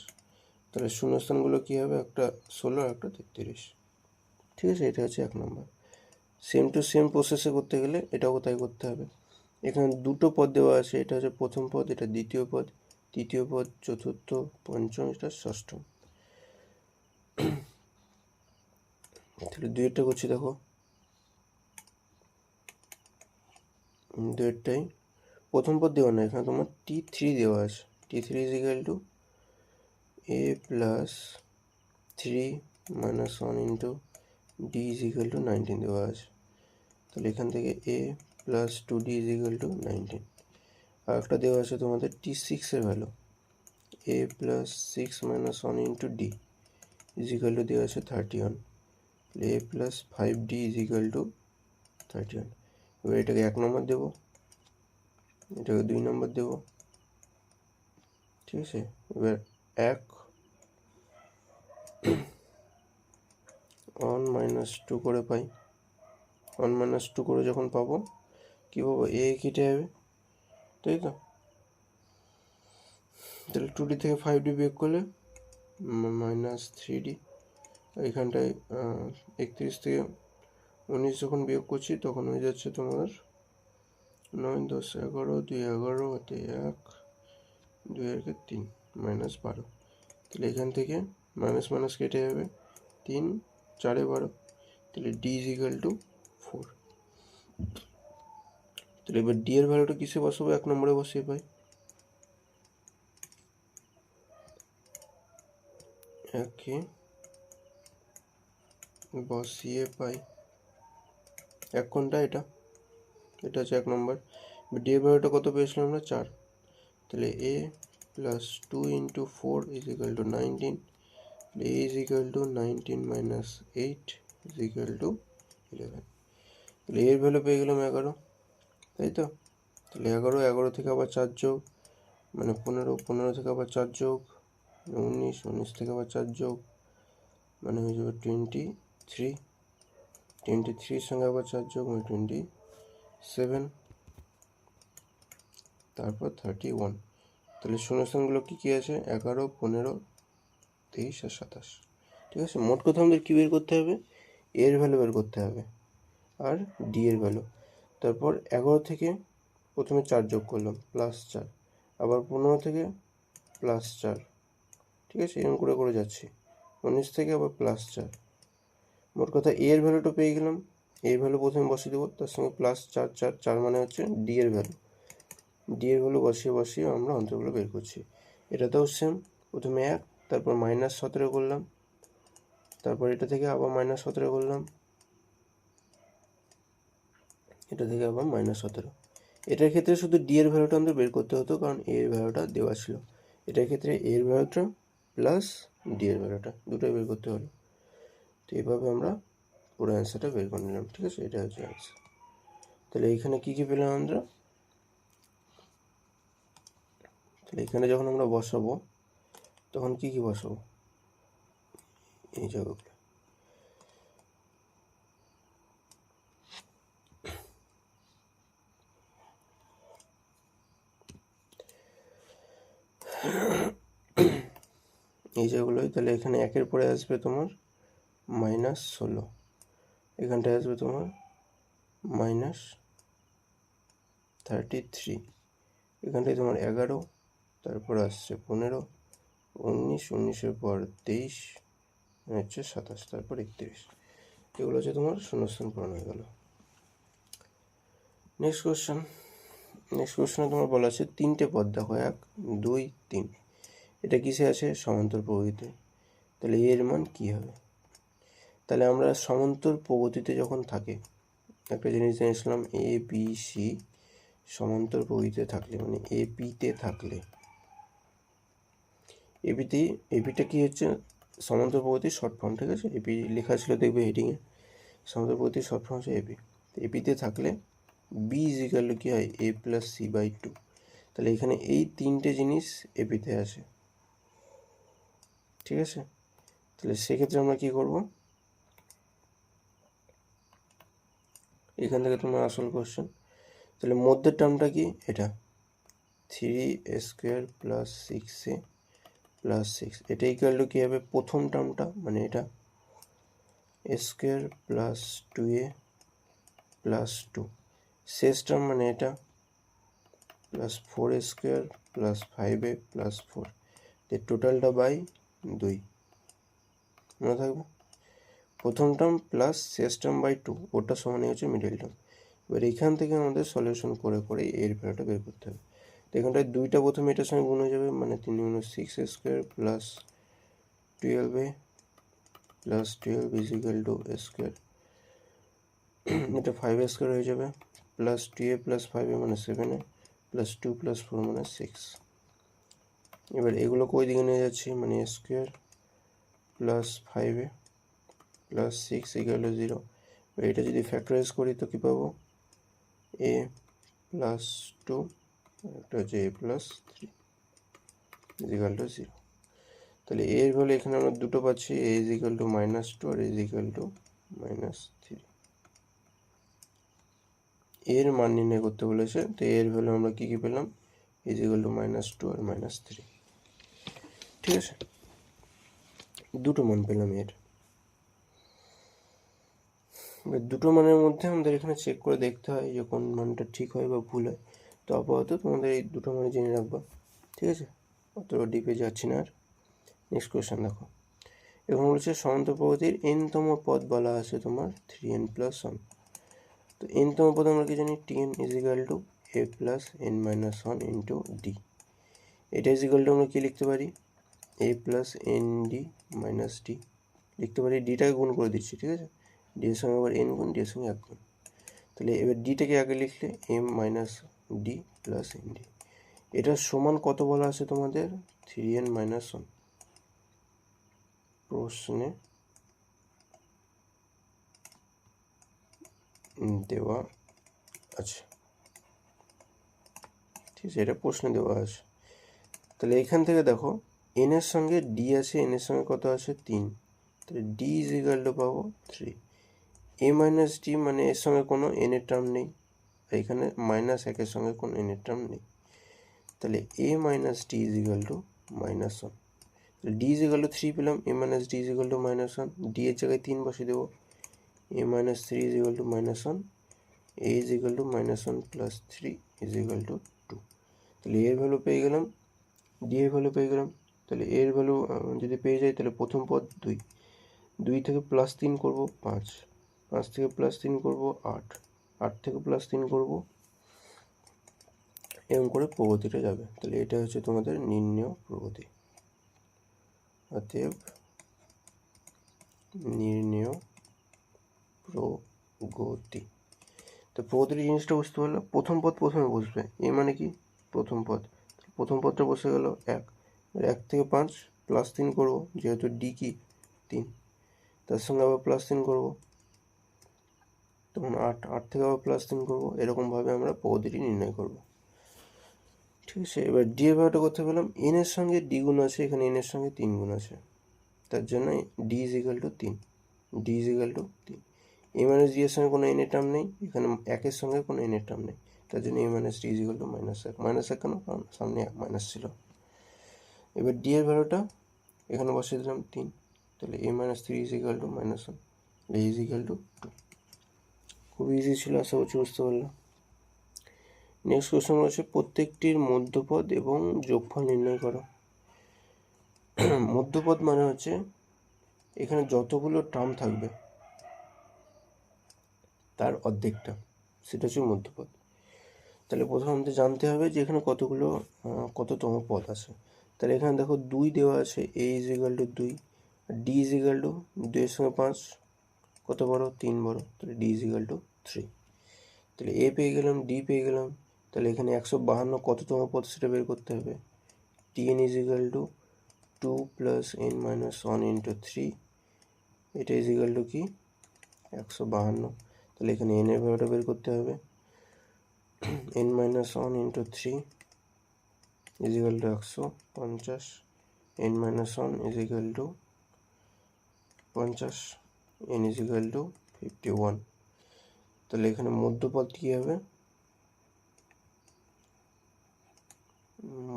তাহলে শূন্যস্থানগুলো কী হবে? একটা 16 আর একটা 33। ঠিক আছে, এটা হচ্ছে 1 নম্বর। সেম টু সেম প্রসেসে করতে গেলে এটাও তাই করতে হবে। এখানে দুটো পদ দেওয়া আছে, এটা হচ্ছে প্রথম পদ, এটা দ্বিতীয় পদ, তৃতীয় পদ, চতুর্থ, পঞ্চম, এটা ষষ্ঠ। তাহলে দুইটা করছি, দেখো দুইটাই প্রথম পদ দেওয়া না, এখানে তোমার T3 দেওয়া আছে। T3 = a + 3 - 1 × d = 19 দেওয়া আছে। তাহলে এখান থেকে a + 2d = 19। আর একটা দেওয়া আছে তোমাদের T6 এর ভ্যালু, a + 6 - 1 × d দেওয়া আছে 31। a + 5d = 31। এবার এটাকে 1 নম্বর দেবো, এটাকে 2 নম্বর দেবো। ঠিক আছে, এবার 1 1 - 2 করে পাই। 1 - 2 করে যখন পাবো, কী পাবো? a কেটে যাবে, তাই তো? তাহলে 2d থেকে 5d বিয়োগ করলে -3d। এখানটায় 31 থেকে 19 যখন বিয়োগ করছি তখন হয়ে যাচ্ছে তোমার 9 10 11 2 11 হাতে 1 2 1 3 -12। তাহলে এখান থেকে মাইনাস কেটে যাবে, 3 4 12। তাহলে d = 4। তাহলে এবার d এর ভ্যালুটা কিসে বসাবো? 1 নম্বরে বসিয়ে পাই। 1 বসিয়ে পাই। 1 কোনটা? এটা হচ্ছে 1 নম্বর। d এর ভ্যালুটা কত পেয়েছিলাম আমরা? 4। তাহলে a + 2 × 4 = 19। a = 19 - 8 = 11। তাহলে এর ভ্যালু পেয়ে গেলাম 11, তাই তো? তাহলে 11 থেকে আবার 4 যোগ, মানে 15 থেকে আবার 4 যোগ 19 থেকে আবার 4 যোগ, মানে হয়ে যাবে 23। 23 সঙ্গে আবার 4 যোগ, মানে 27, তারপর 31। তাহলে শূন্যস্থানগুলো কী আছে? 11 15 23 আর 27। ঠিক আছে, মোট কথা আমাদের কী বের করতে হবে? এর ভ্যালু বের করতে হবে আর ডি এর ভ্যালু। তারপর 11 থেকে প্রথমে 4 যোগ করলাম, +4, আবার 15 থেকে +4। ঠিক আছে, এরকম করে করে যাচ্ছি। 19 থেকে আবার +4। মোট কথা এর ভ্যালুটা পেয়ে গেলাম। এর ভ্যালু প্রথমে বসিয়ে দেবো, তার সঙ্গে +4 4 4 মানে হচ্ছে ডি এর ভ্যালু। ডি এর ভ্যালু বসিয়ে আমরা অন্তরগুলো বের করছি। এটাতেও সেম, প্রথমে 1, তারপর -17 করলাম, তারপর এটা থেকে আবার -17 করলাম, এটা থেকে আবার -17। এটার ক্ষেত্রে শুধু ডি এর ভ্যালুটা আমাদের বের করতে হতো, কারণ এ এর ভ্যালুটা দেওয়া ছিল। এটার ক্ষেত্রে এ এর ভ্যালুটা প্লাস ডি এর ভ্যালুটা দুটোই বের করতে হলো। তো এইভাবে আমরা পুরো অ্যান্সারটা বের করে নিলাম। ঠিক আছে, এটা হচ্ছে অ্যান্সার। তাহলে এইখানে কী কী পেলাম আমরা? তাহলে এখানে যখন আমরা বসাবো তখন কী কী বসাবো? এই জায়গাগুলো এই যেগুলোই, তাহলে এখানে একের পরে আসবে তোমার -16, এখানটায় আসবে তোমার -33, এখানটায় তোমার 11, তারপর আসছে 15, 19, 19-এর পর 23, হচ্ছে 27, তারপর 31। এগুলো হচ্ছে তোমার শূন্যস্থান পূরণ হয়ে গেল। নেক্সট কোশ্চেনে তোমার বলা আছে 3টে পদ দেখো, 1, 2, 3। এটা কিসে আছে? সমান্তর প্রগতিতে। তাহলে এর মান কি হবে? তাহলে আমরা সমান্তর প্রগতিতে যখন থাকে, একটা জিনিস জেনেছিলাম, এ বি সি সমান্তর প্রগতিতে থাকলে, মানে এপিতে থাকলে, এপিটা কি হচ্ছে? সমান্তর প্রগতির শর্ট ফর্ম, ঠিক আছে? এপি লেখা ছিল, দেখবে হেডিংয়ে, সমান্তর প্রগতির শর্ট ফর্ম হচ্ছে এপি। এপিতে থাকলে বি ইজিক্যাল টু কি হয়? a+c/2। তাহলে এখানে এই 3টে জিনিস এপিতে আছে, ঠিক আছে? তাহলে সেক্ষেত্রে আমরা কি করব? এখান থেকে তোমার আসল কোশ্চেন, তাহলে মধ্যের টার্মটা কি? এটা 3a² + 6a + 6, এটা ইকুয়াল টু কী হবে? প্রথম টার্মটা মানে এটা a² + 2a + 2, শেষ টার্ম মানে এটা +4a² + 5a + 4, টোটালটা বাই 2, মনে থাকবে? প্রথম টার্ম প্লাস শেষ টার্ম বাই 2, ওটা সমানই হচ্ছে মিডল টার্ম। এবার এখান থেকে আমাদের সলিউশন করে করে এর ভ্যালুটা বের করতে হবে। তো এখানটায় 2টা প্রথমে এটার সঙ্গে গুণ হয়ে যাবে, মানে 3 × 6a² + 12a + 12 = a², এটা 5a² হয়ে যাবে, প্লাস 2a + 5a মানে 7a, + 2 + 4 মানে 6। এবার এগুলোকে ওই দিকে নিয়ে যাচ্ছি, মানে a² + 5a + 6 = 0। এটা যদি ফ্যাক্টরাইজ করি তো কী পাবো? a + 2, একটা হচ্ছে a + 3 = 0। তাহলে এর ভ্যালু এখানে আমরা দুটো পাচ্ছি, a = -2 আর a = -3। এর মান নির্ণয় করতে বলেছে, তো এর ভ্যালু আমরা কী কী পেলাম? a = -2 আর -3, ঠিক আছে? দুটো মান পেলাম এর। এবার দুটো মানের মধ্যে আমাদের এখানে চেক করে দেখতে হয় যে কোন মানটা ঠিক হয় বা ভুল হয়। তো আপাতত তোমাদের এই দুটো মানে জেনে রাখবা, ঠিক আছে? অত ডিপে যাচ্ছি না আর। নেক্সট কোয়েশ্চেন দেখো, এখন বলছে সমান্তর প্রগতির n-তম পদ বলা আছে তোমার 3n + 1। তো n-তম পদ আমরা কি জানি? tn = a + n - 1 × d। এটা ইজিক্যাল টু আমরা কি লিখতে পারি? a + nd - d লিখতে পারি। ডিটাকে গুণ করে দিচ্ছি, ঠিক আছে? ডি এর সঙ্গে আবার n গুণ, ডি এর সঙ্গে 1 গুণ। তাহলে এবার ডিটাকে আগে লিখলে m - d + nd। এটা সমান কত বলা আছে তোমাদের? 3n - 1 প্রশ্নে দেওয়া আছে, ঠিক আছে? এটা প্রশ্নে দেওয়া আছে। তাহলে এখান থেকে দেখো, n এর সঙ্গে d আছে, n এর সঙ্গে কত আছে? 3, তাহলে d = পাবো 3। a - d মানে এর সঙ্গে কোনো n এর টার্ম নেই, আর এখানে -1 এর সঙ্গে কোনো n এর টার্ম নেই, তাহলে a - d = -1। তাহলে d = 3 পেলাম, a - d = -1, d এর জায়গায় 3 বসিয়ে দেবো, a - 3 = -1, a = -1 + 3 = 2। তাহলে এর ভ্যালু পেয়ে গেলাম, d এর ভ্যালু পেয়ে গেলাম। তাহলে এর ভ্যালু যদি পেয়ে যাই, তাহলে প্রথম পদ 2, 2 থেকে +3 করব 5, 5 থেকে +3 করব 8, 8 থেকে +3 করব, এরকম করে প্রগতিটা যাবে। তাহলে এটা হচ্ছে তোমাদের নির্ণেয় প্রগতি। অতএব নির্ণেয় প্রগতি। তো প্রগতির জিনিসটা বুঝতে পারলো। প্রথম পদ প্রথমে বসবে, এ মানে কি? প্রথম পদ, প্রথম পদটা বসে গেল 1, 1 থেকে 5 +3 করবো, যেহেতু ডি কি 3, তার সঙ্গে আবার +3 করবো, তখন 8, 8 থেকে আবার +3 করবো। এরকমভাবে আমরা প্রগতিটি নির্ণয় করব, ঠিক আছে? এবার ডি এর ভ্যালুটা করতে পেলাম, এন এর সঙ্গে ডি গুণ আছে, এখানে এন এর সঙ্গে 3 গুণ আছে, তার জন্য ডি = 3, ডি = 3। a - d এর সঙ্গে কোনো n এর টার্ম নেই, এখানে 1 এর সঙ্গে কোনো n এর টার্ম নেই, তার জন্য a - d = -1, -1 কেন? কারণ সামনে মাইনাস ছিল। এবার ডি এর ভ্যালুটা এখানে বসিয়ে দিলাম 3, তাহলে a minus 3 is equal to minus 1, a is equal to 2। খুব ইজি ছিল, আশা করছি বুঝতে পারলাম। নেক্সট কোশ্চেন রয়েছে প্রত্যেকটির মধ্যপদ এবং যোগফল নির্ণয় করো। মধ্যপদ মানে হচ্ছে এখানে যতগুলো টার্ম থাকবে তার অর্ধেকটা, সেটা হচ্ছে মধ্যপদ। তাহলে প্রথমে আমাদের জানতে হবে যে এখানে কততম পদ আছে। তাহলে এখানে দেখো 2 দেওয়া আছে, a is equal to 2, D is equal to 2 এর সঙ্গে 5 কত বড়, 3 বড়, তাহলে ডি ইজ ইকাল টু 3। তাহলে এ পেয়ে গেলাম, ডি পেয়ে গেলাম। তাহলে এখানে 152 কততম পদ সেটা বের করতে হবে। tn is equal to 2 plus n minus 1 into 3, এটা ইজ ইকাল টু কি 152। তাহলে এখানে n এর ভ্যালুটা বের করতে হবে। n minus 1 into 3 is equal to 150, n minus 1 is equal to 50, n is equal to 51। তাহলে এখানে মধ্যপদ কী হবে,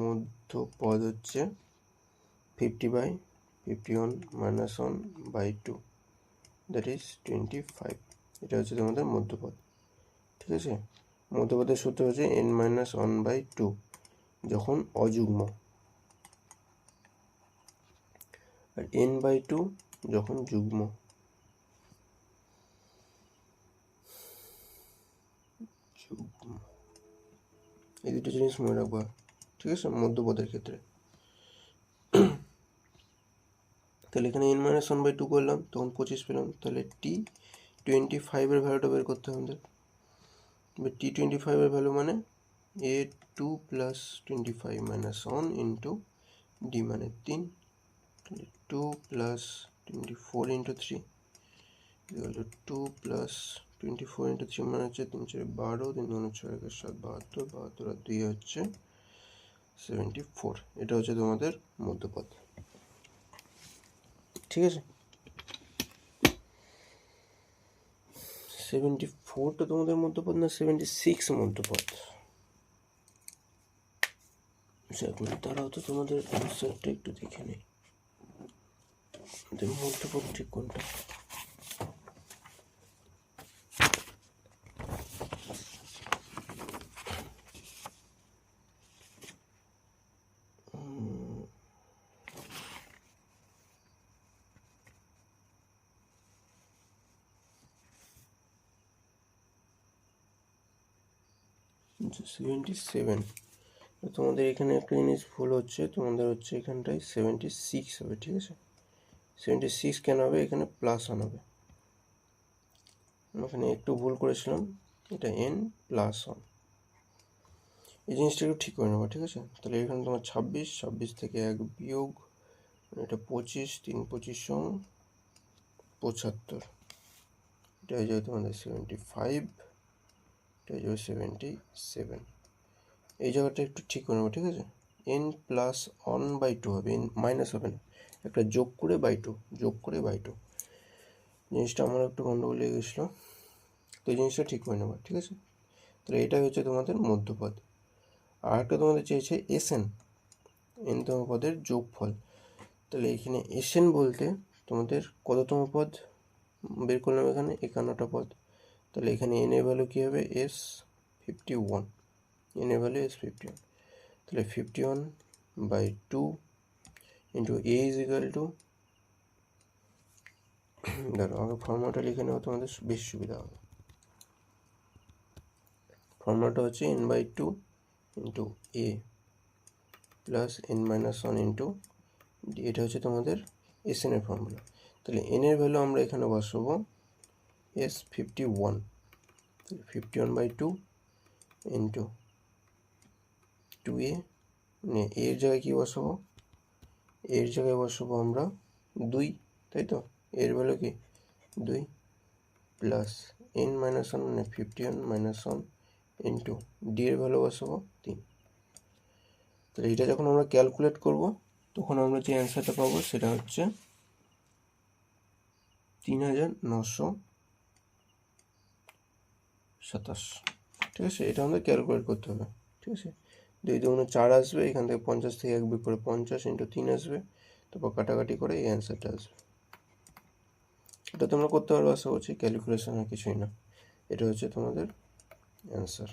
মধ্যপদ হচ্ছে 50/51 মাইনাস 1/2, দ্যাট ইজ 25। এটা হচ্ছে তোমাদের মধ্যপদ, ঠিক আছে। মধ্যপদের সূত্র হচ্ছে n মাইনাস 1/2 যখন অযুগ্ম, আর n/2 যখন যুগ্ম। এই দুটো জিনিস মনে রাখবা, ঠিক আছে, মধ্যপদের ক্ষেত্রে। তাহলে এখানে n মাইনাস 1/2 করলাম, তখন 25 পেলাম। তাহলে T25 এর ভ্যালুটা বের করতে হবে আমাদের। T25 এর ভ্যালু মানে a2 plus 25 minus 1 into D মানে 3, 2 plus 24 into 3 equal to 2 plus 24 into 3 মানে হচ্ছে 3 4 12, 3 2 6 1 7 72, 72 আর 2 হচ্ছে 74। এটা হচ্ছে তোমাদের মধ্যপদ, ঠিক আছে। 74টা তোমাদের মধ্যপদ না 76 মধ্যপদ? তারাও তো তোমাদের অ্যান্সারটা একটু দেখে নেই, মধ্যপদ ঠিক কোনটা। আচ্ছা 77, তোমাদের এখানে একটা জিনিস ভুল হচ্ছে, তোমাদের হচ্ছে এখানটায় 76 হবে, ঠিক আছে। 76 কেন হবে, এখানে প্লাস 1 হবে, এখানে একটু ভুল করেছিলাম, এটা n প্লাস 1, এই জিনিসটা একটু ঠিক করে নেবো, ঠিক আছে। তাহলে এখানে তোমার 26 থেকে 1 বিয়োগ, এটা 25, 3 25 75, এটা হয়ে যাবে তোমাদের 75, এটা হয়ে যাবে 77। এই জায়গাটা একটু ঠিক করে নেবো, ঠিক আছে। n প্লাস 1/2 হবে, n মাইনাস হবে না, একটা যোগ করে বাই টু, জিনিসটা আমার একটু গন্ডগোল লেগে গেছিলো, তো এই জিনিসটা ঠিক করে নেবো, ঠিক আছে। তাহলে এটাই হচ্ছে তোমাদের মধ্যপদ। আর একটা তোমাদের চেয়েছে এসএন, এনতম পদের যোগফল। তাহলে এখানে এসএন বলতে তোমাদের কততম পদ বের করলাম, এখানে 51টা পদ। তাহলে এখানে এন এর ভ্যালু কী হবে, S51, এন এর ভ্যালু S51। তাহলে 51/2 into A is equal to, ধরো আমাকে ফর্মুলাটা লিখে নেওয়া তোমাদের বেশি সুবিধা হবে। ফর্মুলাটা হচ্ছে n/2 into A plus n minus 1 into D, এটা হচ্ছে তোমাদের এসএন এর ফর্মুলা। তাহলে এন এর ভ্যালু আমরা এখানে বসাবো S51, 51/2 ইন্টু 2a, মানে এর জায়গায় কী বসাবো, এর জায়গায় বসাবো আমরা 2, তাই তো, এর ভ্যালু কি 2 প্লাস n মাইনাস 1 মানে 51 মাইনাস 1 ইন্টু ডি এর ভ্যালু বসাবো 3। তাহলে এটা যখন আমরা ক্যালকুলেট করব তখন আমরা যে অ্যান্সারটা পাবো সেটা হচ্ছে 3927, ঠিক আছে। এটা আমাদের ক্যালকুলেট করতে হবে, ঠিক আছে। 2 2 4 আসবে, এখান থেকে 50 থেকে 1 বিয়োগ করে 50 × 3 আসবে, তারপর কাটাকাটি করে এই অ্যান্সারটা আসবে। এটা তোমরা করতে পারবে আশা করছি, ক্যালকুলেশন আর কিছুই না। এটা হচ্ছে তোমাদের অ্যান্সার।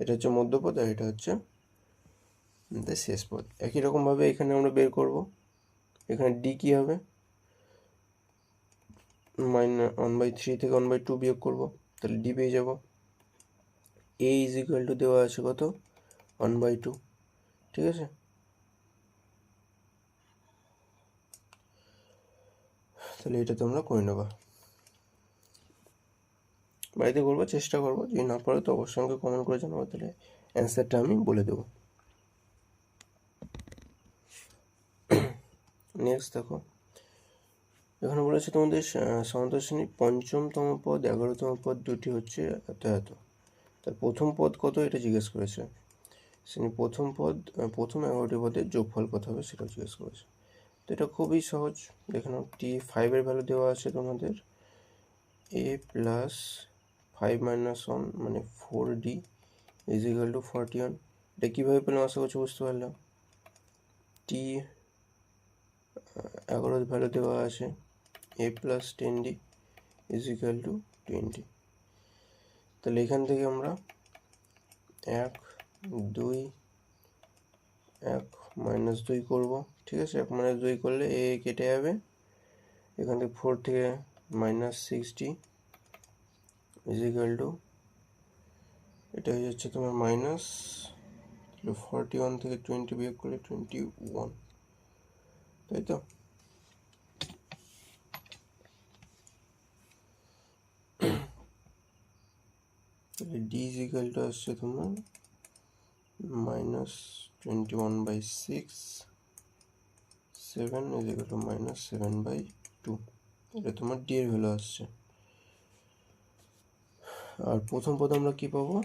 এটা হচ্ছে মধ্যপদ আর এটা হচ্ছে শেষ পদ। একই রকমভাবে এখানে আমরা বের করব। এখানে ডি কী হবে, -1/3 থেকে 1/2 বিয়োগ করব, তাহলে ডি পেয়ে যাব। এ ইজ ইকুয়াল টু দেওয়া আছে কত, 1/2, ঠিক আছে। তাহলে এটা তোমরা করে নেবা, বাড়িতে করবো, চেষ্টা করবো, যদি না পারো তো অবশ্যই আমাকে কমেন্ট করে জানাবো, তাহলে অ্যান্সারটা আমি বলে দেবো। নেক্সট দেখো, এখানে বলেছে তোমাদের সমান্তরাল শ্রেণীর 5ম পদ 11তম পদ দুটি হচ্ছে এত এত। তার প্রথম পদ কত এটা জিজ্ঞেস করেছে। শ্রেণীর প্রথম 11টি পদের যোগফল কত হবে সেটাও জিজ্ঞেস করেছে। তো এটা খুবই সহজ, দেখে নাও। T5 এর ভ্যালু দেওয়া আছে তোমাদের a প্লাস 5 - 1 মানে 4d ইজ ইকুয়াল টু 41। এটা কীভাবে পেলাম আশা করছি বুঝতে পারলাম। T11 ভ্যালু দেওয়া আছে a plus 10d is equal to 20। তাহলে এখান থেকে আমরা 1 2 1 - 2 করবো, ঠিক আছে। 1 - 2 করলে এ কেটে যাবে, এখান থেকে 4 থেকে -60 ইজ ইকুয়াল টু, এটা হয়ে যাচ্ছে তোমার -41 থেকে 20 বিয়োগ করলে 21, তাই তো। তাহলে ডি ইজ ইকুয়াল টু আসছে তোমার -21/6, 7 ইজ ইকুয়াল টু -7/2, এটা তোমার ডি এর ভ্যালু আসছে। আর প্রথম পদ আমরা কি পাবো,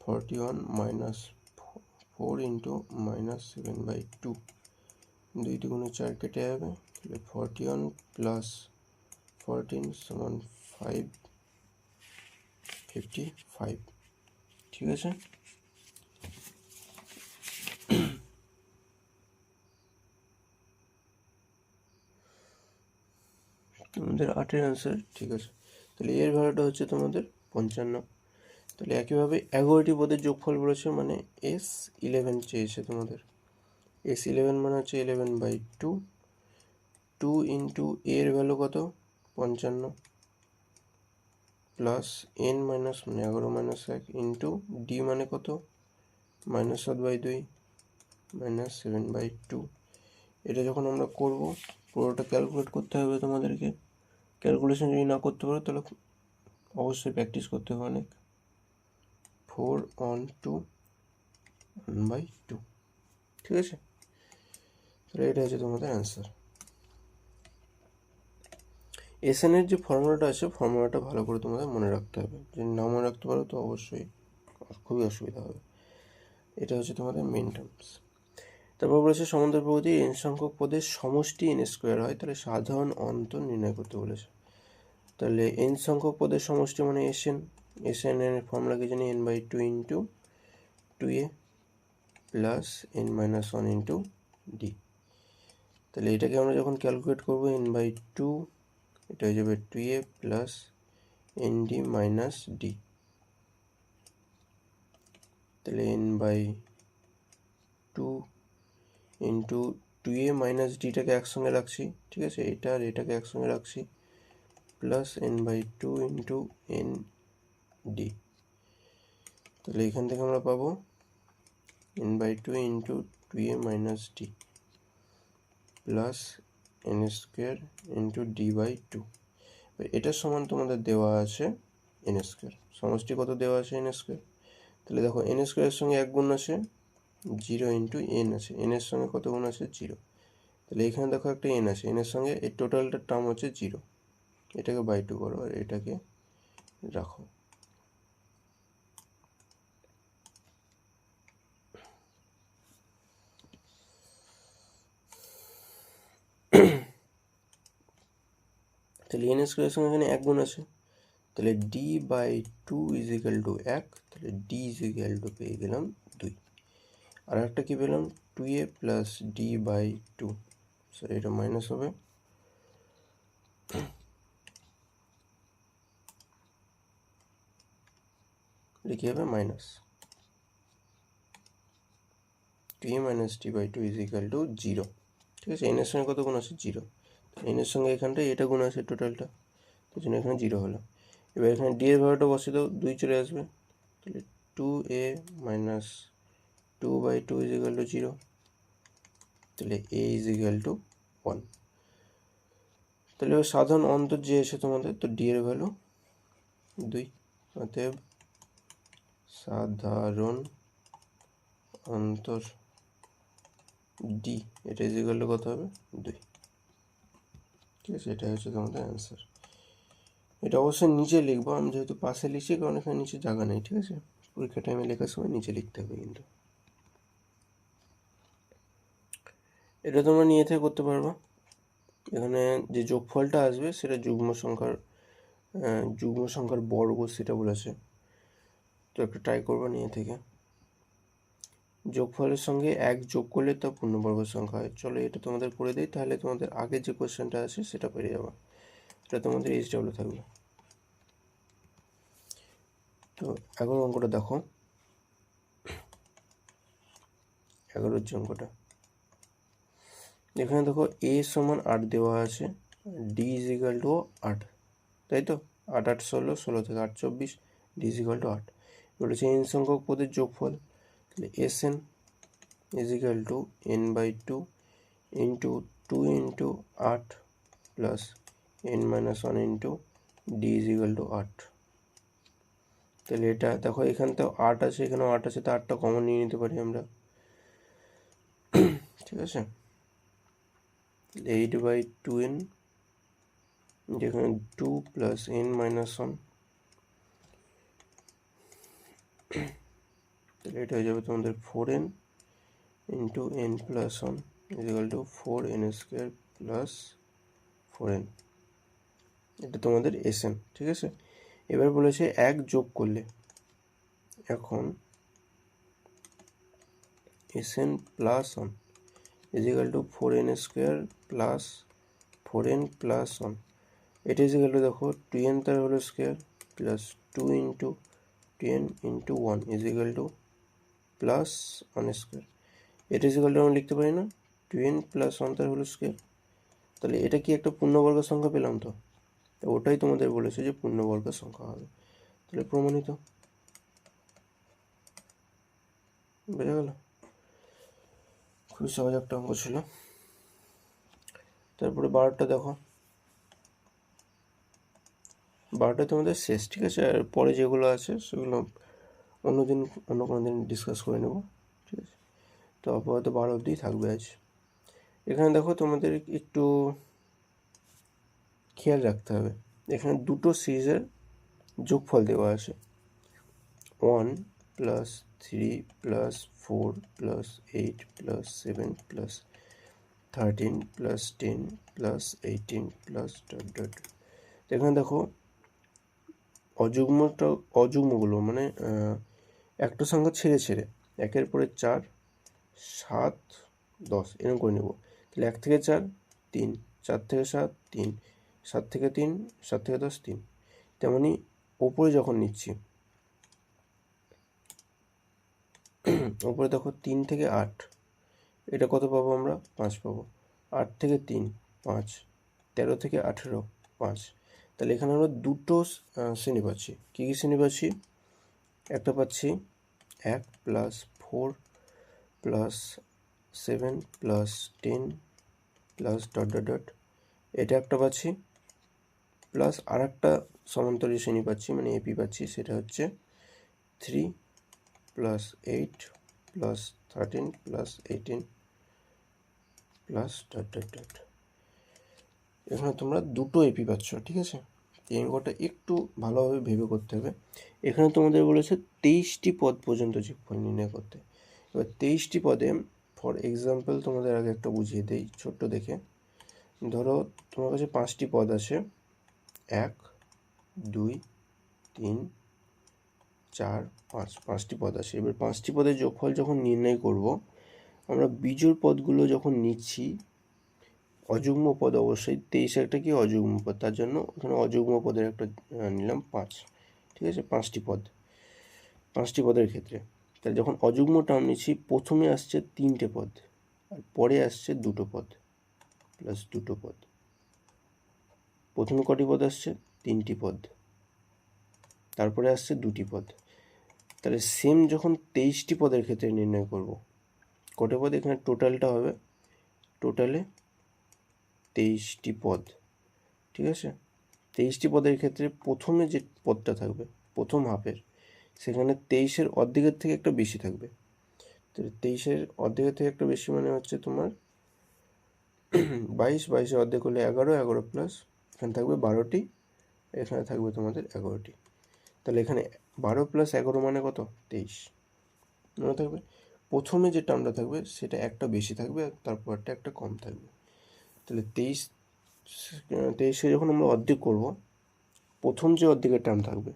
41 - 4 × -7/2, 2 2 4 কেটে যাবে, তাহলে 41 প্লাস 14 সমান 55, ঠিক আছে। তোমাদের 8-এর অ্যান্সার, ঠিক আছে। তাহলে এর ভ্যালুটা হচ্ছে তোমাদের 55। তাহলে একইভাবে 11টি পদের যোগফল বলেছে, মানে S11 চেয়েছে তোমাদের। S11 মানে হচ্ছে 11/2, 2 × এর ভ্যালু কত 55 প্লাস n মাইনাস মানে 11 - 1 ইন্টু ডি মানে কত -7/2 -7/2। এটা যখন আমরা করব পুরোটা ক্যালকুলেট করতে হবে তোমাদেরকে। ক্যালকুলেশন যদি না করতে পারো তাহলে অবশ্যই প্র্যাকটিস করতে হবে অনেক। 4 on 2 1/2, ঠিক আছে। তাহলে এটা হচ্ছে তোমাদের অ্যান্সার। এসএন এর যে ফর্মুলাটা আছে, ফর্মুলাটা ভালো করে তোমাদের মনে রাখতে হবে, যদি না মনে রাখতে পারো তো অবশ্যই খুবই অসুবিধা হবে। এটা হচ্ছে তোমাদের মেন টার্মস। তারপর বলেছে সমান্তরাল প্রগতি n সংখ্যক পদের সমষ্টি n স্কোয়ার হয়, তাহলে সাধারণ অন্তর নির্ণয় করতে বলেছে। তাহলে n সংখ্যক পদের সমষ্টি মানে এসএন এর ফর্মুলা কি জানি, n/2 × 2a plus n - 1 × d। তাহলে এটাকে আমরা যখন ক্যালকুলেট করবো n/2, এটা হয়ে যাবে 2a plus nd minus d। তাহলে n/2 ইন্টু 2a মাইনাস ডিটাকে একসঙ্গে রাখছি, ঠিক আছে, এটা আর এটাকে একসঙ্গে রাখছি, plus n/2 into N D. তাহলে এখান থেকে আমরা পাবো n/2 into 2a minus D plus n² into d/2। এটার সমান তোমাদের দেওয়া আছে n², সমষ্টি কত দেওয়া আছে n²। তাহলে দেখো n² এর সঙ্গে 1 গুণ আছে, 0 ইন্টু n আছে, n এর সঙ্গে কত গুণ আছে 0। তাহলে এখানে দেখো একটা n আছে, n এর সঙ্গে এই টোটালটার টার্ম হচ্ছে 0, এটাকে /2 করো আর এটাকে রাখো। তাহলে n² এর সঙ্গে এখানে 1 গুণ আছে, তাহলে d/2 ইজ ইকাল টু 1, তাহলে d ইজ ইকাল টু পেয়ে গেলাম 2। আর একটা কি পেলাম 2a প্লাস d/2, সরি এটা মাইনাস হবে, এটা কি হবে minus 2a minus d/2 is equal to 0। ঠিক আছে, এনের সঙ্গে কত গুণ আছে 0, এনের সঙ্গে এখানটায় এটা গুণ আছে টোটালটা, তার জন্য এখানে 0 হলো। এবার এখানে d এর ভ্যালুটা বসিয়ে দাও, 2 চলে আসবে, তাহলে 2a minus 2/2 is equal to 0, তাহলে a ইজ ইকাল টু 1। তাহলে এবার সাধারণ অন্তর যে এসে তোমাদের, তো d এর ভ্যালু 2, অতএব সাধারণ অন্তর d এটা ইজ ইকাল টু কত হবে 2। ঠিক আছে, এটা হচ্ছে তোমাদের অ্যান্সার। এটা অবশ্যই নিচে লিখবো, আমি যেহেতু পাশে লিখছি কারণ এখানে নিচে জায়গা নেই। ঠিক আছে, পরীক্ষা টাইমে লেখার সময় নিচে লিখতে হবে কিন্তু। এটা তোমরা নিয়ে থেকে করতে পারবো। এখানে যে যোগফলটা আসবে সেটা যুগ্ম সংখ্যার বর্গ সেটা বলেছে, তো একটু ট্রাই করবো নিয়ে থেকে। যোগফলের সঙ্গে 1 যোগ করলে তা পূর্ণবর্গ সংখ্যা হয়। চলো এটা তোমাদের করে দিই, তাহলে তোমাদের আগের যে কোশ্চেনটা আছে সেটা পেরে যাবো। এটা তোমাদের HW থাকবে। তো 11 অঙ্কটা দেখো, 11 যে অঙ্কটা, এখানে দেখো a সমান 8 দেওয়া আছে, d ইজ ইকাল টু 8, তাই তো 8 8 16, 16 থেকে 8 24, d ইজ ইকাল টু 8। বলেছে n সংখ্যক পদের যোগফল, তাহলে Sn is equal to n/2 into 2 into 8 plus n-1 into d is equal to 8। তাহলে এটা দেখো এখানে তো 8 আছে, এখানেও 8 আছে, তো 8টা কমন নিয়ে নিতে পারি আমরা। ঠিক আছে, 8/2n, যেখানে 2 প্লাস n-1, তাহলে এটা হয়ে যাবে তোমাদের 4n into n plus 1 is equal to 4n² plus 4n। এটা তোমাদের Sn। ঠিক আছে, এবার বলেছে 1 যোগ করলে, এখন Sn plus 1 is equal to 4n² plus 4n plus 1, এটা ইজ ইকাল টু দেখো 2n তার হলো square plus 2 into 2n into 1 is equal to plus 1²। এটা ইজ ইকাল টু আমরা লিখতে পারি না 2n প্লাস 1 তার হলো স্কোয়ার। তাহলে এটা কি একটা পূর্ণবর্গ সংখ্যা পেলাম, তো ওটাই তোমাদের বলেছে যে পূর্ণবর্গ সংখ্যা হবে, তাহলে প্রমাণিত। বোঝা গেল, খুবই সহজ একটা অঙ্ক ছিল। তারপরে 12টা দেখো, 12টা তোমাদের শেষ। ঠিক আছে, আর পরে যেগুলো আছে সেগুলো অন্য কোনো দিন ডিসকাস করে নেব। ঠিক আছে, তো আপাতত 12 অবধি থাকবে আজ। এখানে দেখো তোমাদের একটু খেয়াল রাখতে হবে, এখানে দুটো সিরিজের যোগফল দেওয়া আছে, 1 plus 3 plus 4 plus 8 plus 7 plus 13 plus 10 plus 18 plus dot dot. এখানে দেখো অযুগ্মগুলো মানে একটা সংখ্যা ছেড়ে ছেড়ে 1-এর পরে 4 7 10 এরকম করে নেব। তাহলে 1 থেকে 4 3, 4 থেকে 7 3, 7 থেকে 3, 7 থেকে 10 3। তেমনি ওপরে যখন নিচ্ছি, ওপরে দেখো 3 থেকে 8, এটা কত পাবো আমরা 5 পাবো। 8 থেকে 3 5, 13 থেকে 18 5। তাহলে এখানে আমরা দুটো শ্রেণী পাচ্ছি। কী কী শ্রেণী পাচ্ছি, একটা পাচ্ছি 1 plus 4 plus 7 plus 10 plus dot dot dot, এটা একটা পাচ্ছি, প্লাস আর একটা সমান্তরাল শ্রেণী পাচ্ছি মানে এপি পাচ্ছি, সেটা হচ্ছে 3 plus 8 plus 13 plus 18 plus dot dot dot. এখানে তোমরা দুটো এপি পাচ্ছ। ঠিক আছে, এই অঙ্কটা একটু ভালোভাবে ভেবে করতে হবে। এখানে তোমাদের বলেছে 23টি পদ পর্যন্ত যোগফল নির্ণয় করতে। এবার 23টি পদে ফর এক্সাম্পল তোমাদের আগে একটা বুঝিয়ে দেই ছোট্ট দেখে। ধরো তোমার কাছে 5টি পদ আছে, 1 2 3 4 5, 5টি পদ আছে। এবার 5টি পদের যোগফল যখন নির্ণয় করব, আমরা বিজোড় পদগুলো যখন নিচ্ছি, অযুগ্ম পদ অবশ্যই 23 একটা কি অযুগ্ম পদ, তার জন্য ওখানে অযুগ্ম পদের একটা নিলাম 5, ঠিক আছে, 5টি পদের ক্ষেত্রে। তাহলে যখন অযুগ্ম টার্ম নিচ্ছি, প্রথমে আসছে 3টে পদ আর পরে আসছে 2টো পদ প্লাস 2টো পদ। প্রথমে কটি পদ আসছে? 3টি পদ, তারপরে আসছে 2টি পদ। তাহলে সেম যখন 23টি পদের ক্ষেত্রে নির্ণয় করব, কটা পদ? এখানে টোটালটা হবে, টোটালে 23টি পদ, ঠিক আছে। 23টি পদের ক্ষেত্রে প্রথমে যে পদটা থাকবে প্রথম হাফের, সেখানে 23-এর অর্ধেকের থেকে একটা বেশি থাকবে। তাহলে 23-এর অর্ধেকের থেকে একটা বেশি মানে হচ্ছে তোমার 22, 22-এর অর্ধেক হলে 11, 11 প্লাস এখানে থাকবে 12টি, এখানে থাকবে তোমাদের 11টি। তাহলে এখানে 12 প্লাস 11 মানে কত? 23। মনে থাকবে প্রথমে যে টার্মটা থাকবে সেটা একটা বেশি থাকবে আর তারপরটা একটা কম থাকবে। তাহলে 23-কে যখন আমরা অর্ধেক করব, প্রথম যে অর্ধেকের টার্ম থাকবে,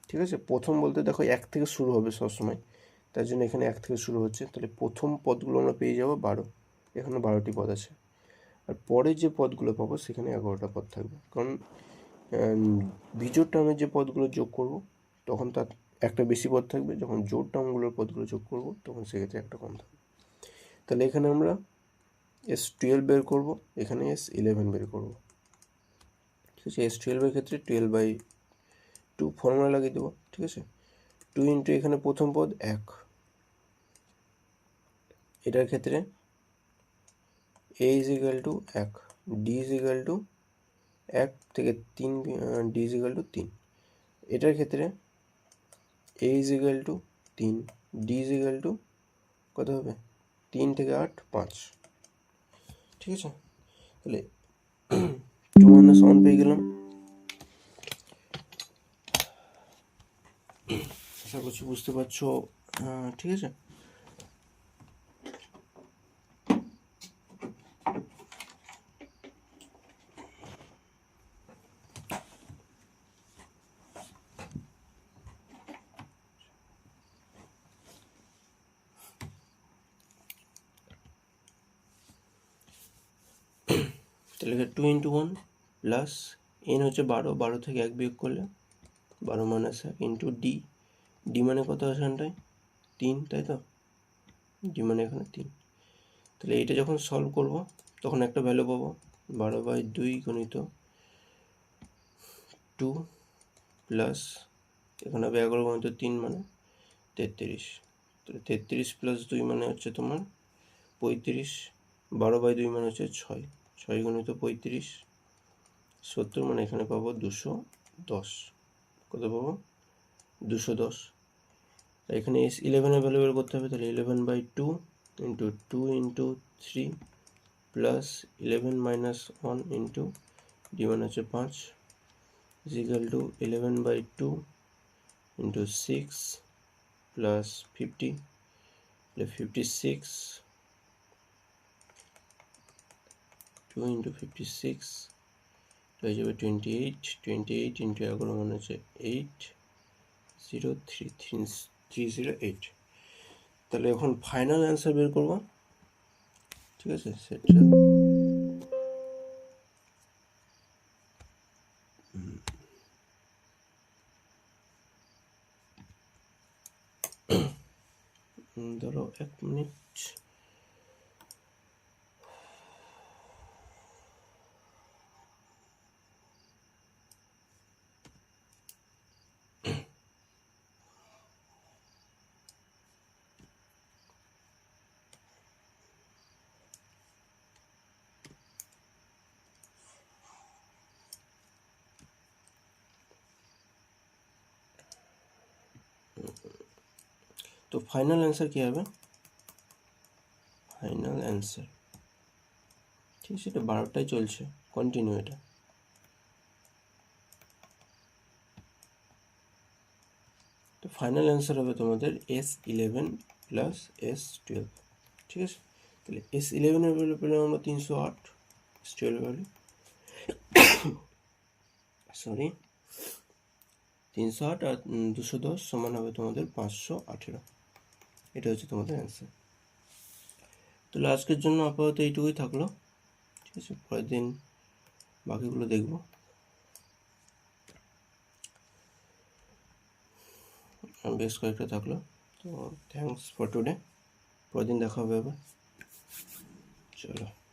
ঠিক আছে, প্রথম বলতে দেখো 1 থেকে শুরু হবে সবসময়, তার জন্য এখানে 1 থেকে শুরু হচ্ছে। তাহলে প্রথম পদগুলো আমরা পেয়ে যাবো 12, এখানে 12টি পদ আছে। আর পরে যে পদগুলো পাবো সেখানে 11টা পদ থাকবে, কারণ বিজোড় টার্মের যে পদগুলো যোগ করব তখন তার একটা বেশি পদ থাকবে, যখন জোড় টার্মগুলোর পদগুলো যোগ করব তখন সেক্ষেত্রে একটা কম থাকবে। তাহলে এখানে আমরা S12 বের করব, এখানে S11 বের করব, ঠিক আছে। S12-এর ক্ষেত্রে 12/2 ফর্মুলা লাগিয়ে দেবো, ঠিক আছে। 2 ইন্টু এখানে প্রথম পদ 1, এটার ক্ষেত্রে a is equal to 1, d is equal to 1 থেকে 3, d ইজ ইকাল টু 3। এটার ক্ষেত্রে a is equal to 3, d is equal to কত হবে? 3 থেকে 8, 5, ঠিক আছে। তাহলে 2 - 1 পেয়ে গেলাম। আশা করছি বুঝতে পারছো, ঠিক আছে। তাহলে 2 ইন্টু 1 প্লাস n হচ্ছে 12, 12 থেকে 1 বিয়োগ করলে 12 মাইনাস 1 ইন্টু ডি মানে কত আছে এখানটায়? 3, তাই তো? ডি মানে এখানে 3। তাহলে এইটা যখন সলভ করব তখন একটা ভ্যালু পাবো 12/2 গুণিত 2 প্লাস এখানে হবে 11 গুণিত 3 মানে 33। তাহলে 33 প্লাস 2 মানে হচ্ছে তোমার 35, 12/2 মানে হচ্ছে 6, 6 গুণিত 35 70, মানে এখানে পাবো 210। কত পাবো? 210। এখানে S11-এর ভ্যালু বের করতে হবে, তাহলে 11/2 into 2 into 3 plus 11 minus 1 into D মানে হচ্ছে 5 is equal to 11/2 into 6 plus 50, তাহলে 56, 2 ইন্টু 56 হয়ে যাবে 28, 28 ইন্টু 11 মানে হচ্ছে 80308। তাহলে এখন ফাইনাল অ্যান্সার বের করবো, ঠিক আছে। সেটা ধরো 1 মিনিট। তো ফাইনাল অ্যান্সার কী হবে? ফাইনাল অ্যান্সার, ঠিক আছে, এটা 12টায় চলছে, কন্টিনিউ এটা। তো ফাইনাল অ্যান্সার হবে তোমাদের S11 প্লাস S12, ঠিক আছে। তাহলে S11-এর ভ্যালু পেলাম আমরা 308, S12 ভ্যালু সরি 308 আর 210 সমান হবে তোমাদের 518। এটা হচ্ছে তোমাদের অ্যান্সার। তাহলে আজকের জন্য আপাতত এইটুকুই থাকলো, ঠিক আছে। পরের দিন বাকিগুলো দেখব। বেশ কয়েকটা থাকলো। তো থ্যাংকস ফর টুডে। পরের দিন দেখা হবে আবার। চলো।